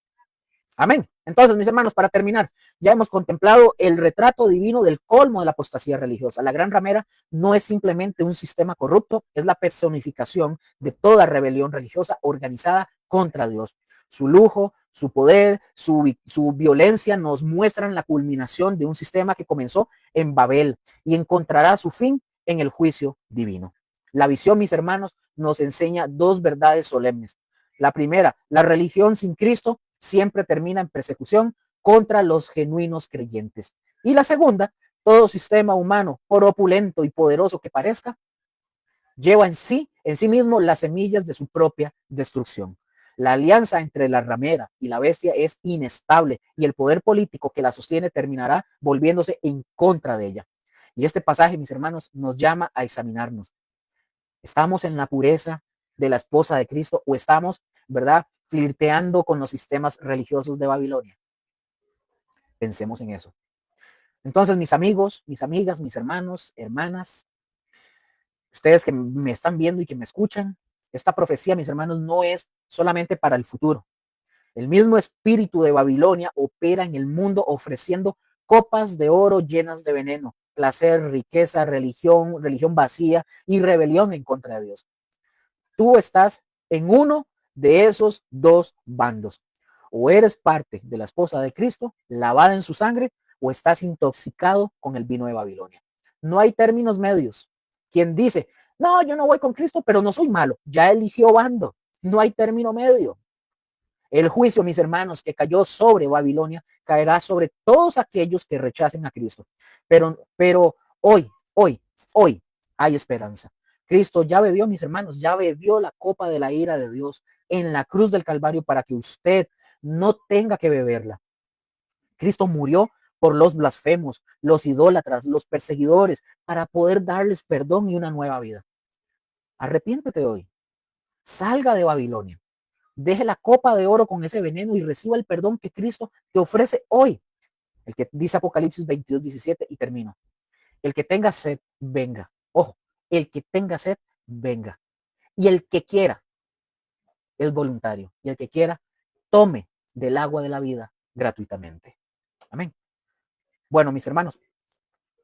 Amén. Entonces, mis hermanos, para terminar, ya hemos contemplado el retrato divino del colmo de la apostasía religiosa. La gran ramera no es simplemente un sistema corrupto, es la personificación de toda rebelión religiosa organizada contra Dios. Su lujo, su poder, su violencia nos muestran la culminación de un sistema que comenzó en Babel y encontrará su fin en el juicio divino. La visión, mis hermanos, nos enseña dos verdades solemnes. La primera, la religión sin Cristo siempre termina en persecución contra los genuinos creyentes. Y la segunda, todo sistema humano, por opulento y poderoso que parezca, lleva en sí mismo las semillas de su propia destrucción. La alianza entre la ramera y la bestia es inestable y el poder político que la sostiene terminará volviéndose en contra de ella. Y este pasaje, mis hermanos, nos llama a examinarnos. ¿Estamos en la pureza de la esposa de Cristo o estamos, verdad, flirteando con los sistemas religiosos de Babilonia? Pensemos en eso. Entonces, mis amigos, mis amigas, mis hermanos, hermanas, ustedes que me están viendo y que me escuchan, esta profecía, mis hermanos, no es solamente para el futuro. El mismo espíritu de Babilonia opera en el mundo ofreciendo copas de oro llenas de veneno, placer, riqueza, religión vacía y rebelión en contra de Dios. Tú estás en uno de esos dos bandos. O eres parte de la esposa de Cristo, lavada en su sangre, o estás intoxicado con el vino de Babilonia. No hay términos medios. Quien dice, no, yo no voy con Cristo, pero no soy malo, ya eligió bando. No hay término medio. El juicio, mis hermanos, que cayó sobre Babilonia, caerá sobre todos aquellos que rechacen a Cristo. Pero hoy hay esperanza. Cristo ya bebió, mis hermanos, ya bebió la copa de la ira de Dios en la cruz del Calvario para que usted no tenga que beberla. Cristo murió por los blasfemos, los idólatras, los perseguidores, para poder darles perdón y una nueva vida. Arrepiéntete hoy. Salga de Babilonia. Deje la copa de oro con ese veneno y reciba el perdón que Cristo te ofrece hoy. El que dice Apocalipsis 22:17 y termino. El que tenga sed, venga. Ojo, el que tenga sed, venga. Y el que quiera, es voluntario. Y el que quiera, tome del agua de la vida gratuitamente. Amén. Bueno, mis hermanos,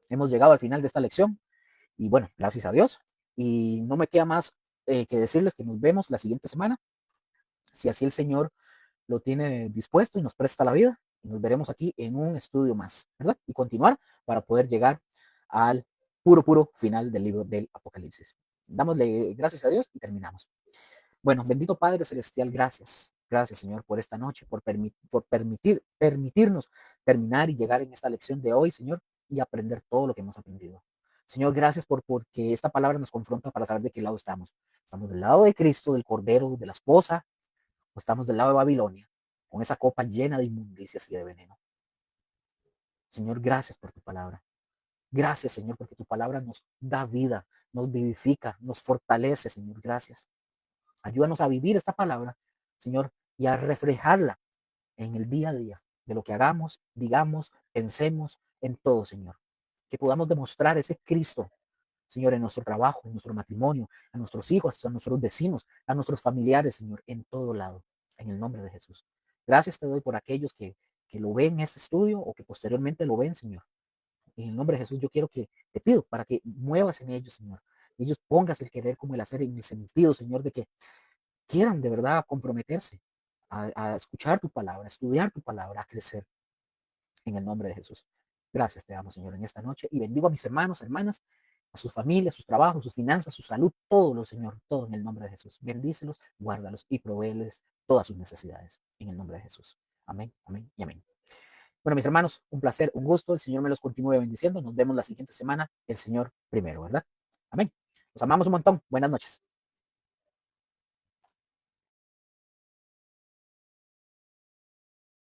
hemos llegado al final de esta lección. Y bueno, gracias a Dios. Y no me queda más que decirles que nos vemos la siguiente semana. Si así el Señor lo tiene dispuesto y nos presta la vida, nos veremos aquí en un estudio más, ¿verdad? Y continuar para poder llegar al puro final del libro del Apocalipsis. Dámosle gracias a Dios y terminamos. Bueno, bendito Padre Celestial, gracias. Gracias, Señor, por esta noche, por permitirnos terminar y llegar en esta lección de hoy, Señor, y aprender todo lo que hemos aprendido. Señor, gracias porque esta palabra nos confronta para saber de qué lado estamos. Estamos del lado de Cristo, del Cordero, de la esposa, o estamos del lado de Babilonia, con esa copa llena de inmundicias y de veneno. Señor, gracias por tu palabra. Gracias, Señor, porque tu palabra nos da vida, nos vivifica, nos fortalece, Señor. Gracias. Ayúdanos a vivir esta palabra, Señor, y a reflejarla en el día a día, de lo que hagamos, digamos, pensemos, en todo, Señor. Que podamos demostrar ese Cristo, Señor, en nuestro trabajo, en nuestro matrimonio, a nuestros hijos, a nuestros vecinos, a nuestros familiares, Señor, en todo lado, en el nombre de Jesús. Gracias te doy por aquellos que lo ven en este estudio o que posteriormente lo ven, Señor. En el nombre de Jesús yo quiero que te pido para que muevas en ellos, Señor. Y ellos pongas el querer como el hacer en el sentido, Señor, de que quieran de verdad comprometerse a escuchar tu palabra, a estudiar tu palabra, a crecer en el nombre de Jesús. Gracias te damos, Señor, en esta noche y bendigo a mis hermanos, hermanas, a sus familias, sus trabajos, sus finanzas, su salud, todo lo, Señor, todo en el nombre de Jesús. Bendícelos, guárdalos y provéeles todas sus necesidades en el nombre de Jesús. Amén, amén y amén. Bueno, mis hermanos, un placer, un gusto. El Señor me los continúe bendiciendo. Nos vemos la siguiente semana. El Señor primero, ¿verdad? Amén. Los amamos un montón. Buenas noches.